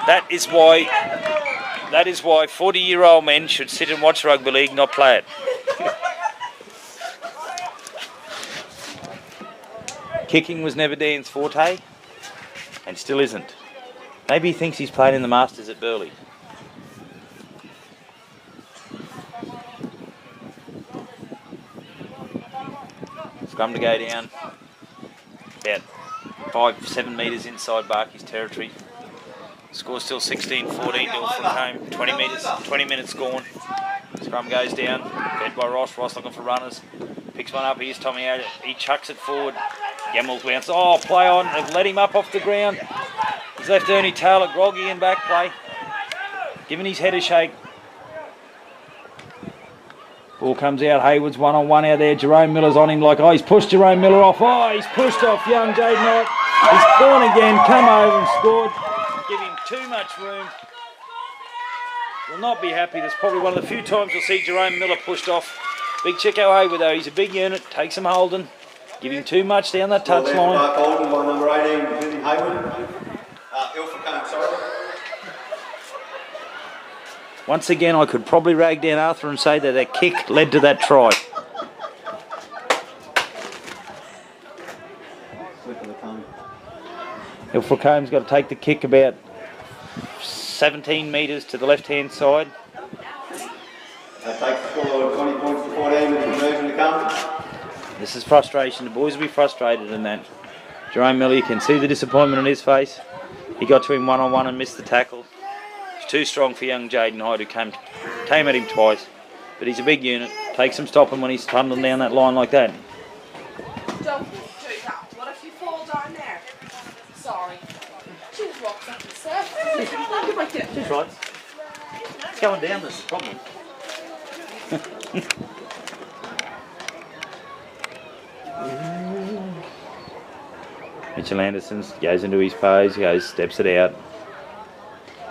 That is why 40-year-old men should sit and watch rugby league, not play it. Kicking was never Dan's forte, and still isn't. Maybe he thinks he's playing in the Masters at Burleigh. Scrum to go down. About 5-7 metres inside Barkey's territory. Score still 16-14 to Ilfracombe. 20 minutes gone. Scrum goes down. Fed by Ross. Ross looking for runners. Picks one up. Here's Tommy out. He chucks it forward. Gemmell's bounce. Oh, play on. They've let him up off the ground. He's left Ernie Taylor groggy in back play. Giving his head a shake. Ball comes out. Hayward's one-on-one out there. Jerome Miller's on him like, oh, he's pushed Jerome Miller off. Oh, he's pushed off young Jaden Knight. He's gone again. Come over and scored. Give him too much room. Will not be happy. That's probably one of the few times you'll see Jerome Miller pushed off. Big Chico Hayward though, he's a big unit, takes him holding. Give him too much down that touch line. Barcaldine by number 18, Billy Hayward. Ilfracombe, sorry. Once again, I could probably rag down Arthur and say that that kick led to that try. Slip of the tongue. Ilfracombe's got to take the kick about 17 metres to the left-hand side. That takes the score of 20 points to 14 with the conversion to come. This is frustration. The boys will be frustrated in that. Jerome Miller, you can see the disappointment on his face. He got to him one-on-one and missed the tackle. It's too strong for young Jaden Hyde, who came at him twice. But he's a big unit. Takes him stopping when he's tumbling down that line like that. Don't do that. What if you fall down there? Sorry. She just walks up the surface. That's right. It's going down, that's the problem. Mitchell Anderson goes into his pose, steps it out.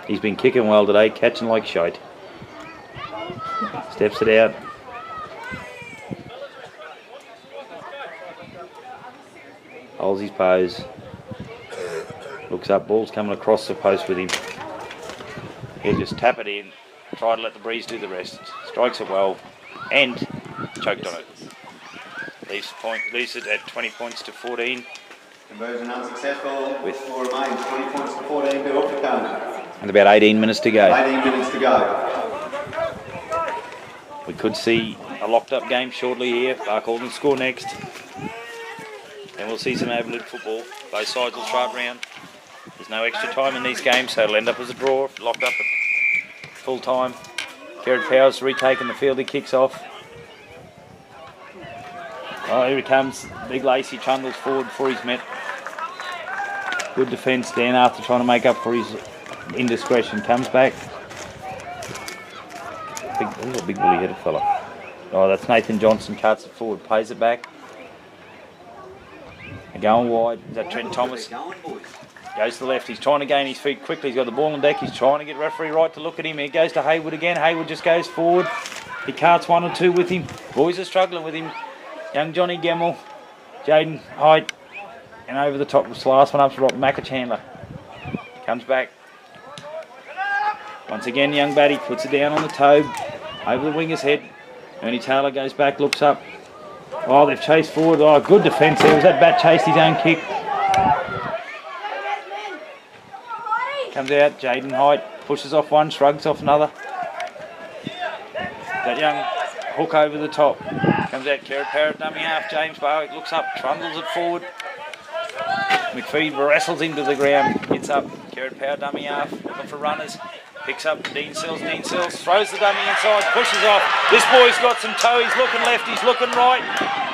He's been kicking well today, catching like shite. Steps it out. Holds his pose. Looks up, ball's coming across the post with him. He'll just tap it in, try to let the breeze do the rest. Strikes it well and choked on it. Leaves it at 20 points to 14. Conversion unsuccessful. With 4 remains, 20 points to 14 to Ilfracombe. And about 18 minutes to go. 18 minutes to go. We could see a locked up game shortly here. Barcaldine score next. And we'll see some Adelaide football. Both sides will try it round. There's no extra time in these games, so it'll end up as a draw. Locked up at full time. Gerard Powers retaking the field. He kicks off. Oh, here he comes. Big Lacey trundles forward before he's met. Good defence. Dan Arthur trying to make up for his indiscretion. Comes back. He's a big woolly-headed fella. Oh, that's Nathan Johnson. Cuts it forward. Plays it back. They're going wide. Is that Trent Thomas? Goes to the left. He's trying to gain his feet quickly. He's got the ball on deck. He's trying to get referee right to look at him. He goes to Hayward again. Hayward just goes forward. He carts 1 or 2 with him. Boys are struggling with him. Young Johnny Gemmell. Jaden Hyde. And over the top was the last one up to Rob Macachandler. Comes back. Once again, young Batty puts it down on the toe. Over the winger's head. Ernie Taylor goes back, looks up. Oh, they've chased forward. Oh, good defence there. Was that Bat chased his own kick? comes out. Jaden Height pushes off one, shrugs off another. That young hook over the top. Comes out, Kerrod Parrott, dummy half. James Barwick looks up, trundles it forward. McPhee wrestles him to the ground, gets up. Kerrod Parrott, dummy half, looking for runners. Picks up Dean Sills, throws the dummy inside, pushes off. This boy's got some toe, he's looking left, he's looking right.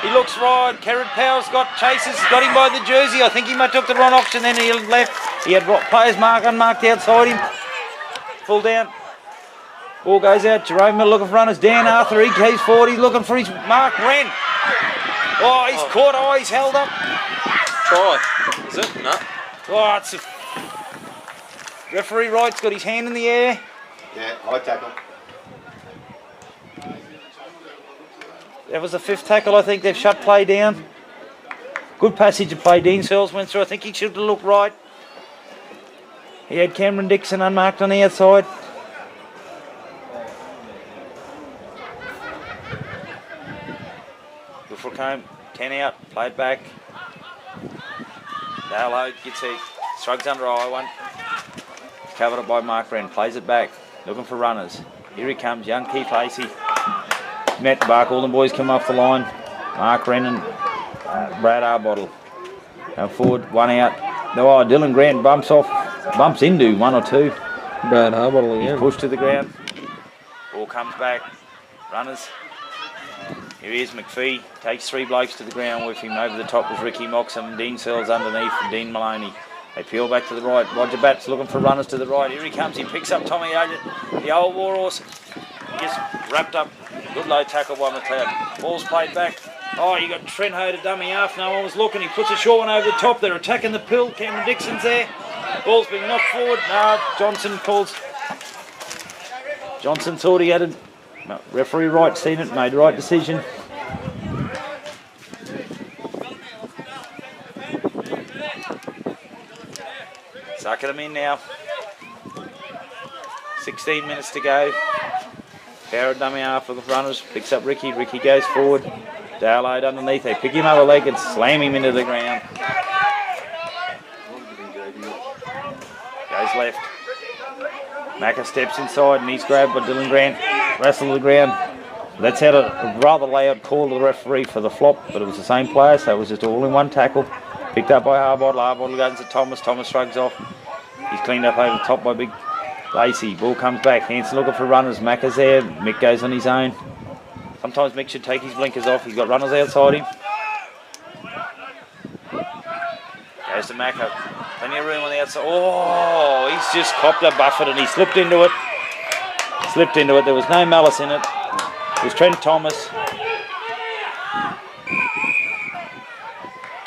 He looks right, Kerrod Powell's got chases, got him by the jersey. I think he might have took the wrong option, then he left. He had players unmarked outside him. Full down. Ball goes out, Jerome Miller looking for runners. Dan Arthur, he keeps forward, he's looking for his mark. Wren. Oh, he's caught, oh, he's held up. Try. Is it? No. Oh, it's a... Referee Wright's got his hand in the air. Yeah, high tackle. That was the 5th tackle, I think. They've shut play down. Good passage of play. Dean Searles went through. I think he should have looked right. He had Cameron Dixon unmarked on the outside. Ilfracombe, 10 out, played back. Dale gets a shrugs under eye one. Covered up by Mark Wren, plays it back, looking for runners. Here he comes, young Keith Lacey. Matt Bark, all the boys come off the line. Mark Wren and Brad Arbottle. Go forward, one out. Oh, Dylan Grant bumps into 1 or 2. Brad Arbottle again. He's pushed to the ground. Ball comes back. Runners. Here he is, McPhee. Takes 3 blokes to the ground with him. Over the top was Ricky Moxham. Dean Searles underneath and Dean Maloney. They peel back to the right. Roger Batts looking for runners to the right. Here he comes. He picks up Tommy Agent, the old warhorse. He gets wrapped up. Good low tackle by McLeod. Ball's played back. Oh, you got Trent Ho to dummy half. No one was looking. He puts a short one over the top. They're attacking the pill. Cameron Dixon's there. Ball's been knocked forward. No, Johnson calls. Johnson thought he had it. No, referee Wright seen it. Made the right decision. Sucking them in now. 16 minutes to go. Power dummy half of the runners. Picks up Ricky. Ricky goes forward. Dale Ode underneath. They pick him up a leg and slam him into the ground. Goes left. Macca steps inside and he's grabbed by Dylan Grant. Wrestle to the ground. That's had a rather layout call to the referee for the flop, but it was the same player, so it was just all in one tackle. Picked up by Harbottle. Harbottle goes to Thomas. Thomas shrugs off. He's cleaned up over the top by Big Lacey. Ball comes back. Hanson looking for runners. Macca's there. Mick goes on his own. Sometimes Mick should take his blinkers off. He's got runners outside him. Goes to Macca. Plenty of room on the outside. Oh, he's just copped a buffet and he slipped into it. Slipped into it. There was no malice in it. It was Trent Thomas.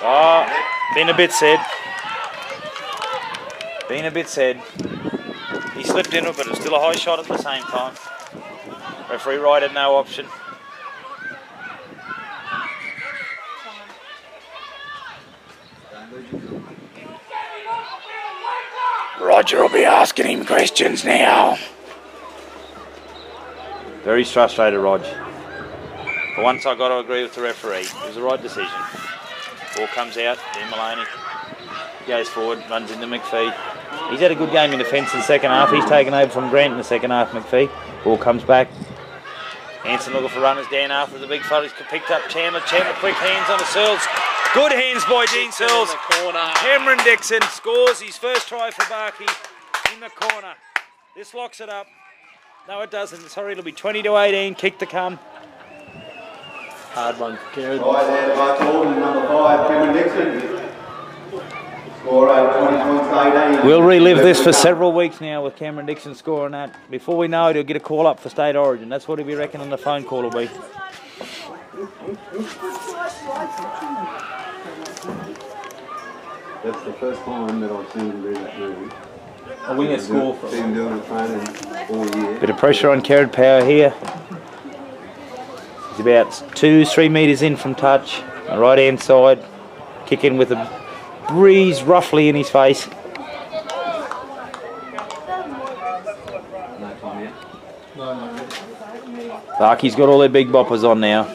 Oh, been a bit said. Been a bit said. He slipped into it, but it was still a high shot at the same time. Referee Wright had no option. Roger will be asking him questions now. Very frustrated, Rog. But once I got to agree with the referee, it was the right decision. Ball comes out, then Maloney goes forward, runs into McPhee. He's had a good game in defence in the second half. He's taken over from Grant in the second half, McPhee. Ball comes back. Hanson looking for runners. Dan Arthur, the big fella, he's picked up Chandler. Chandler, quick hands on the Searles. Good hands by Dean Searles. Cameron Dixon scores his first try for Barkey in the corner. This locks it up. No, it doesn't. Sorry, it'll be 20-18. Kick to come. Hard one for Kerrod. Right there, Barcaldine, number 5, Cameron Dixon. Score over 20 points, 18. We'll relive this for several weeks now with Cameron Dixon scoring that. Before we know it, he'll get a call up for state origin. That's what we reckon on the phone call will be. That's the first time that I've seen him do that movie. A winger score for Been doing it training all year. Bit of pressure on Kerrod Power here. He's about 2-3 metres in from touch. The right hand side. Kicking with a breeze roughly in his face. No time yet. Barkey's got all their big boppers on now.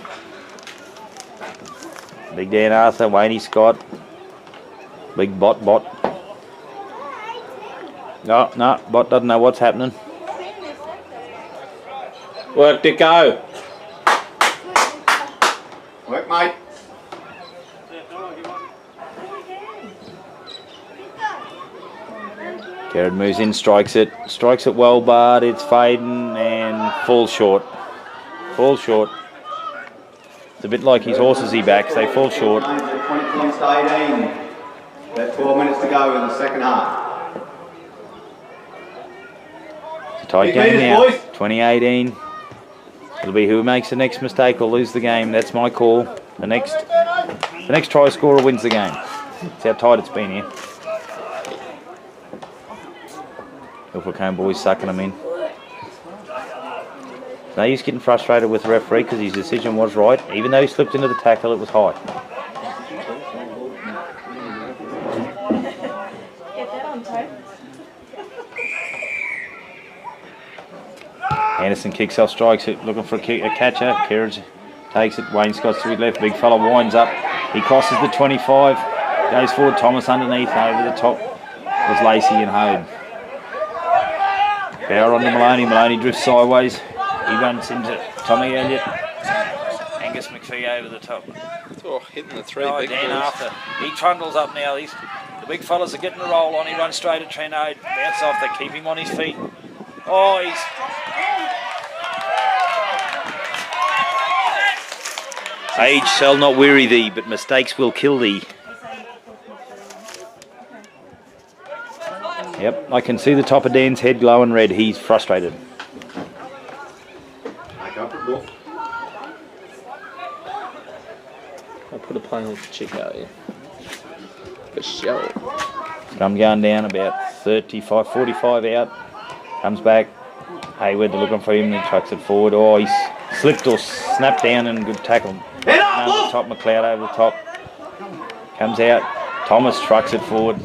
Big Dan Arthur, Wayne Scott. Big bot. No, no, Bot doesn't know what's happening. Work to go. Work, mate. Garrett moves in, strikes it well, but it's fading and falls short. Falls short. It's a bit like his horses he backs, they fall short. 20 points to 18. About 12 minutes to go in the second half. It's a tight game now. 2018. It'll be who makes the next mistake will lose the game. That's my call. The next try scorer wins the game. That's how tight it's been here. Ilfracombe boys sucking them in. No use getting frustrated with the referee because his decision was right. Even though he slipped into the tackle, it was high. Get that on tape. Anderson kicks off, strikes it, looking for a catcher. Kerridge takes it. Wayne Scott's to his left. Big fella winds up. He crosses the 25. Goes forward. Thomas underneath. Over the top was Lacey and Hode. Power on to Maloney. Maloney drifts sideways. He runs into Tommy Elliott. Angus McPhee over the top. Oh, hitting the three big Dan balls. after. He trundles up now. The big fellas are getting the roll on. He runs straight at Trent Hode. Bounce off. They keep him on his feet. Oh, he's... Age shall not weary thee, but mistakes will kill thee. Yep, I can see the top of Dan's head glowing red. He's frustrated. Make up the ball. I'll put a play on for Chico, yeah. For sure. Scrum going down about 35, 45 out. Comes back. Hayward, they're looking for him. He trucks it forward. Oh, he's slipped or snapped down and good tackle. Over the top, McLeod over the top. Comes out. Thomas trucks it forward.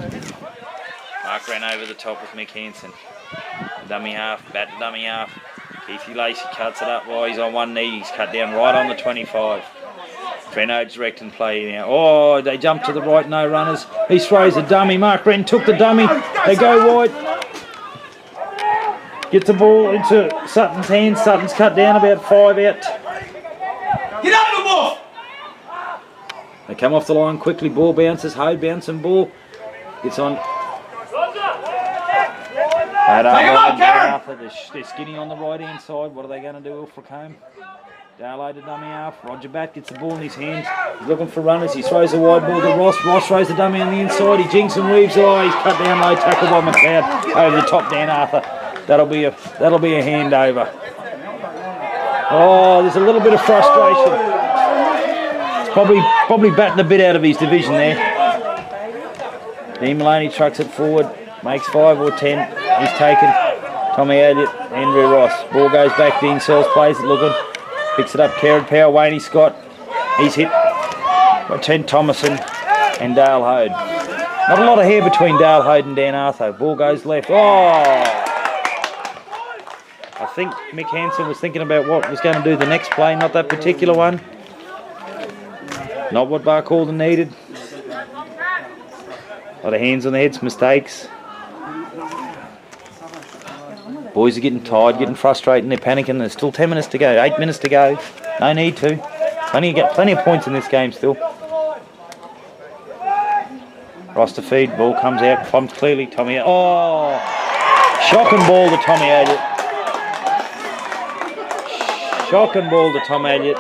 Mark ran over the top with Mick Hansen. Dummy half, bat to dummy half. Keithy Lacey cuts it up. Oh, he's on one knee. He's cut down right on the 25. Trenode's wrecked and play now. Oh, they jump to the right, no runners. He throws a dummy. Mark Wren took the dummy. They go wide. Gets the ball into Sutton's hands. Sutton's cut down about 5 out. Get over the ball! They come off the line quickly. Ball bounces. Hode bouncing ball. Gets on. They're skinny on the right hand side. What are they going to do, Ilfracombe? Darlow to dummy half. Roger Batt gets the ball in his hands. He's looking for runners. He throws a wide ball to Ross. Ross throws the dummy on the inside. He jinks and weaves. Oh, he's cut down low. Tackle by McLeod over the top. Dan Arthur. That'll be a handover. Oh, there's a little bit of frustration. Probably batting a bit out of his division there. Dean Maloney trucks it forward. Makes 5 or 10. He's taken. Tommy Elliott, Andrew Ross. Ball goes back. Dean Sells plays it looking. Picks it up. Kerrod Power. Wayne Scott. He's hit by Trent Thomason and Dale Hode. Not a lot of hair between Dale Hode and Dan Arthur. Ball goes left. Oh! I think Mick Hansen was thinking about what was going to do the next play, not that particular one. Not what Barcaldine needed. A lot of hands on the heads, mistakes. Boys are getting tired, getting frustrated, and they're panicking. There's still 10 minutes to go, 8 minutes to go. No need to. Plenty of points in this game still. Roster feed, ball comes out, clumps clearly. Tommy, oh! Shocking ball to Tommy Elliott. Shocking ball to Tom Elliott.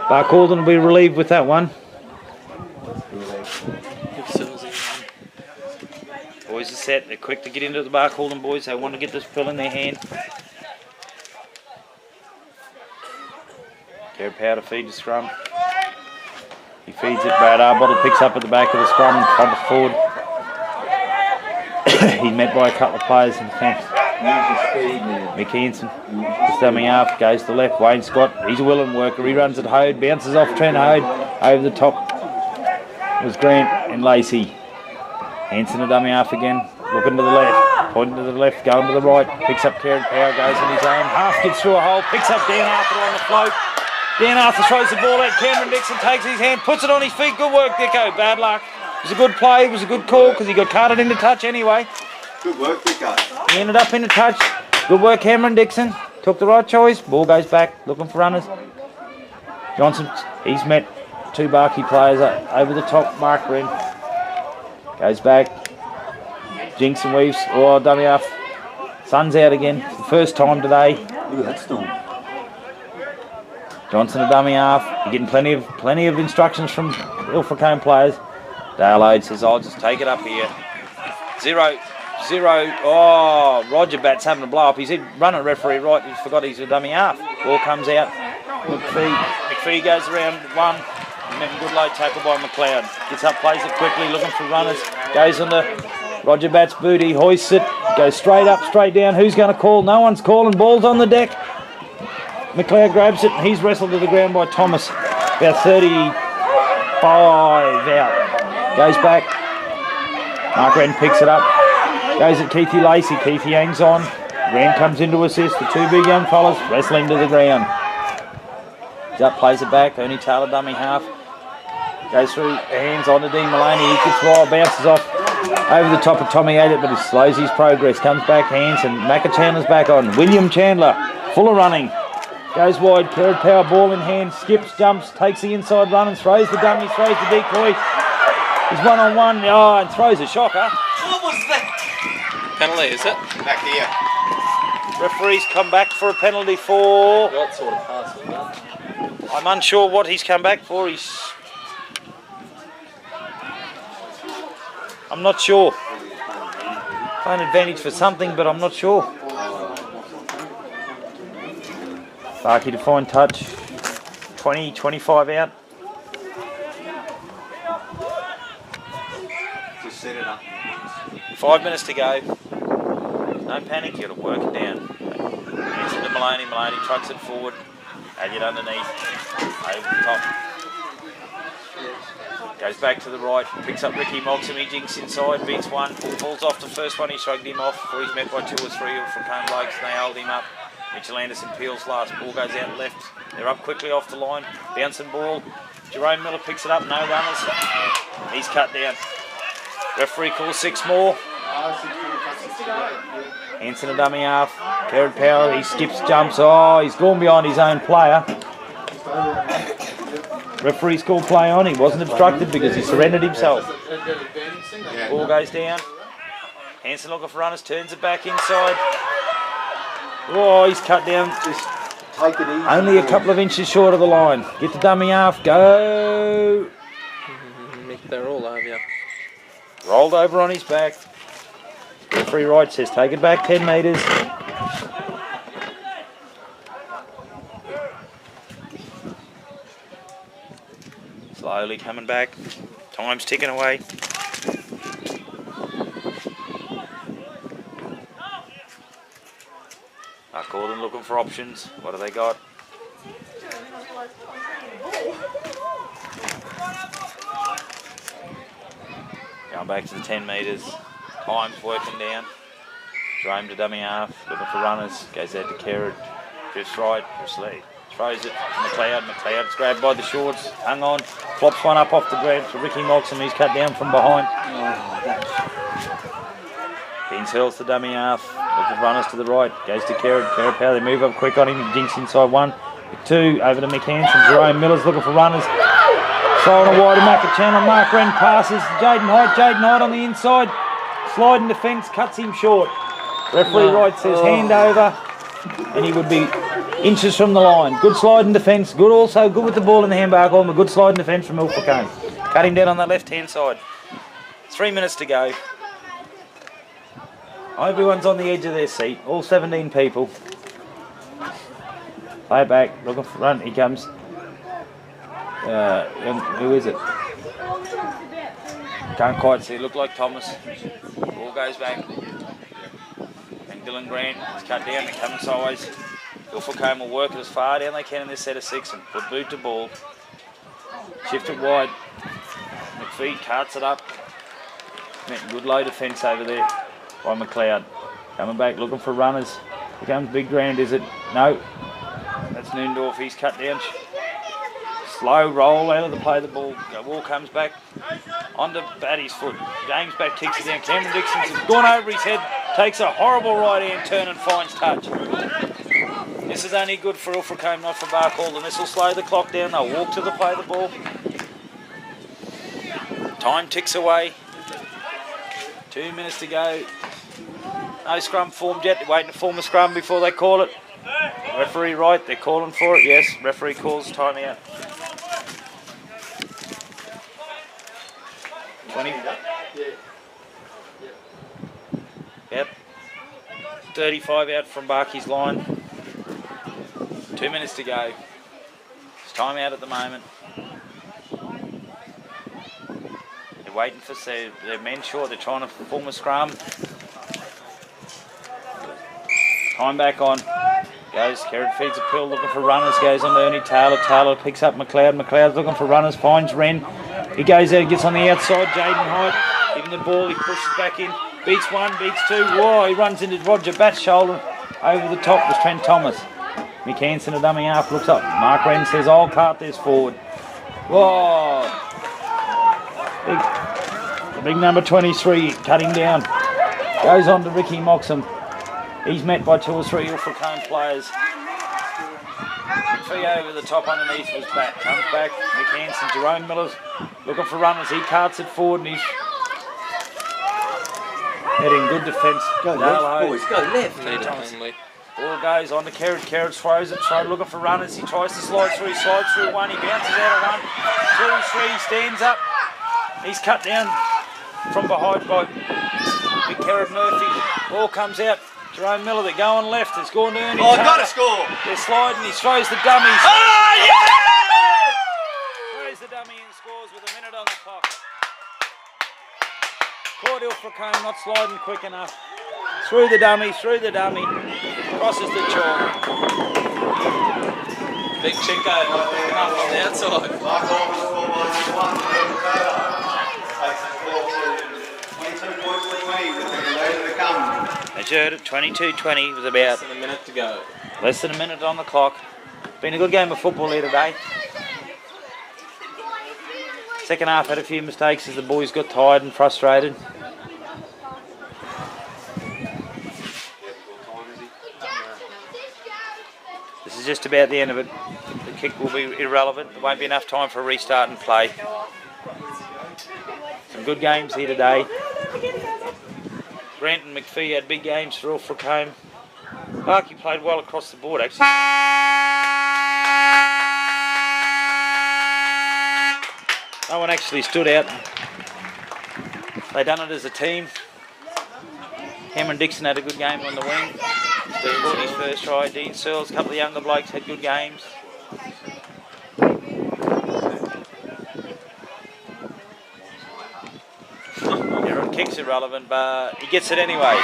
Barcaldine will be relieved with that one. Boys are set. They're quick to get into the Barcaldine boys. They want to get this pill in their hand. Garrett Power to feed the scrum. He feeds it. Brad Arbottle picks up at the back of the scrum and crumbles forward. He's met by a couple of players in the fence. Mick Hansen, stumming up, goes to the left. Wayne Scott, he's a willing worker. He runs at Hode, bounces off Trent Hode. Over the top was Grant and Lacey. Hansen a dummy half again, looking to the left, pointing to the left, going to the right. Picks up Kerrod Power, goes in his own. Half gets through a hole, picks up Dan Arthur on the float. Dan Arthur throws the ball out. Cameron Dixon takes his hand, puts it on his feet. Good work, Dicko. Bad luck. It was a good play, it was a good call because he got carted into touch anyway. Good work, Vicar. He ended up into touch. Good work, Cameron Dixon. Took the right choice. Ball goes back, looking for runners. Johnson, he's met two Barkey players over the top. Mark Wren goes back. Jinks and weaves. Oh, dummy off. Sun's out again. The first time today. Look at that storm. Johnson a dummy half. You're getting plenty of instructions from Ilfracombe players. Dale Ode says, I'll just take it up here. 0-0. Oh, Roger Bat's having a blow up. He's running referee right. He forgot he's a dummy half. Ball comes out. McPhee goes around one. Good low tackle by McLeod. Gets up, plays it quickly, looking for runners. Goes on to Roger Bat's booty, hoists it. Goes straight up, straight down. Who's going to call? No one's calling. Ball's on the deck. McLeod grabs it and he's wrestled to the ground by Thomas. About 35 out. Goes back. Mark Wren picks it up. Goes at Keithy Lacey. Keithy hangs on. Wren comes in to assist. The two big young fellas wrestling to the ground. He's up, plays it back. Ernie Taylor dummy half. Goes through, hands on to Dean Maloney. He gets wild, bounces off over the top of Tommy Adet, but he slows his progress. Comes back, hands, and Macca Chandler's back on. William Chandler, full of running. Goes wide, Kerrod Power, ball in hand, skips, jumps, takes the inside run and throws the dummy, throws the decoy. He's one-on-one, and throws a shocker. What was that? Penalty, is it? Back here. Referee's come back for a penalty for... What sort of pass was that? I'm unsure what he's come back for. I'm not sure. Playing advantage for something, but I'm not sure. Barkey to find touch. 20, 25 out. Just set it up. 5 minutes to go. No panic, you've got to work it down. Hands into Maloney. Maloney trucks it forward. Elliot underneath. Over the top. Goes back to the right. Picks up Ricky Mogsom. He jinks inside. Beats one. Falls off the first one. He shrugged him off before he's met by 2 or 3 from Cone Blokes. And they hold him up. Mitchell Anderson peels last. Ball goes out left. They're up quickly off the line. Bouncing ball. Jerome Miller picks it up. No runners. He's cut down. Referee calls 6 more. Hanson a dummy half. Kerrod Power. He skips, jumps. Oh, he's gone behind his own player. Referee's called play on. He wasn't obstructed because he surrendered himself. Ball goes down. Hanson looking for runners. Turns it back inside. Oh, he's cut down. Just take it easy. Only a couple of inches short of the line. Get the dummy half. Go. They're all over you. Rolled over on his back. Referee right says take it back 10 metres. Slowly coming back. Time's ticking away. Gordon looking for options. What have they got? Going back to the 10 metres. Time's working down. Jerome to dummy half. Looking for runners. Goes out to Kerrod. Drifts right. Drifts left. Throws it to McLeod. McLeod's grabbed by the shorts. Hung on. Flops one up off the ground for Ricky Mogsom. He's cut down from behind. Beans Hills the dummy half. Looking for runners to the right. Goes to Kerrod. Kerrod Power. They move up quick on him. He jinks inside 1. 2. Over to McHanson. Jerome Miller's looking for runners. Throwing a wide to Macca Chandler. Mark Wren passes. Jaden Hyde. Jaden Hyde on the inside. Sliding defence. Cuts him short. Referee right says hand over. And he would be inches from the line. Good sliding defence. Good also. Good with the ball in the hand, Barcaldine. Good sliding defence from Ilfracombe. Cut him down on that left-hand side. 3 minutes to go. Everyone's on the edge of their seat. All 17 people. Play back. Looking for run. He comes. Who is it? Can't quite see. Look like Thomas. Ball goes back. And Dylan Grant is cut down and coming sideways. Ilfracombe will work it as far down they can in this set of 6 and put boot to ball. Shift it wide. McPhee carts it up. Good low defence over there by McLeod. Coming back looking for runners. Here comes Big Grand, is it? No. That's Noondorf. He's cut down. Slow roll out of the play, the ball comes back onto Batty's foot. James back kicks it down. Cameron Dixon's gone over his head, takes a horrible right hand turn and finds touch. This is only good for Ilfracombe, not for Barcaldine. This will slow the clock down. They'll walk to the play the ball. Time ticks away. 2 minutes to go. No scrum formed yet. They're waiting to form a scrum before they call it. Referee right, they're calling for it. Yes, referee calls time out. 20. Yep. 35 out from Barkey's line. 2 minutes to go. It's time out at the moment. They're waiting for their men short. They're trying to form a scrum. Time back on. Goes, Kerrod feeds a pill, looking for runners, goes on to Ernie Taylor. Taylor picks up McLeod. McLeod's looking for runners, finds Wren. He goes out, gets on the outside. Jaden Hyde, giving the ball, he pushes back in. Beats one, beats two. Whoa, he runs into Roger Batt's shoulder. Over the top was Trent Thomas. McHanson, a dummy half, looks up. Mark Wren says, I'll cart this forward. Whoa. Big number 23, cutting down. Goes on to Ricky Moxham. He's met by 2 or 3 Ilfracombe players. McPhee over the top underneath was back. Comes back. McHanson, Jerome Miller's looking for runners. He carts it forward and he's heading good defence. Go left, boys, go left. Need a penalty. Ball goes on to Kerrod. Kerrod throws it. Looking for runners. He tries to slide through. He slides through one. He bounces out of one. 2, 3. He stands up. He's cut down from behind by Big Kerrod Murphy. Ball comes out. Jerome Miller, they're going left. It's gone to Ernie. Oh, got to score. They're sliding. He throws the dummy. Oh, yeah! Throws the dummy and scores with a minute on the clock. Caught Ilfracombe not sliding quick enough. Through the dummy. Crosses the chalk. Big Chico up on the outside. Barcaldine score by 1. Takes the score to 22 points to 20 with the later to come. As you heard it, 22-20 was about Less than a minute to go. less than a minute on the clock. Been a good game of football here today. Second half had a few mistakes as the boys got tired and frustrated. This is just about the end of it. The kick will be irrelevant. There won't be enough time for a restart and play. Some good games here today. Grant and McPhee had big games for Ilfracombe. Barkey played well across the board actually. No one actually stood out. They done it as a team. Cameron Dixon had a good game on the wing. He scored his first try. Dean Searles, a couple of younger blokes had good games. Kick's irrelevant, but he gets it anyway.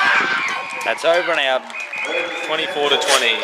That's over and out. 24-20.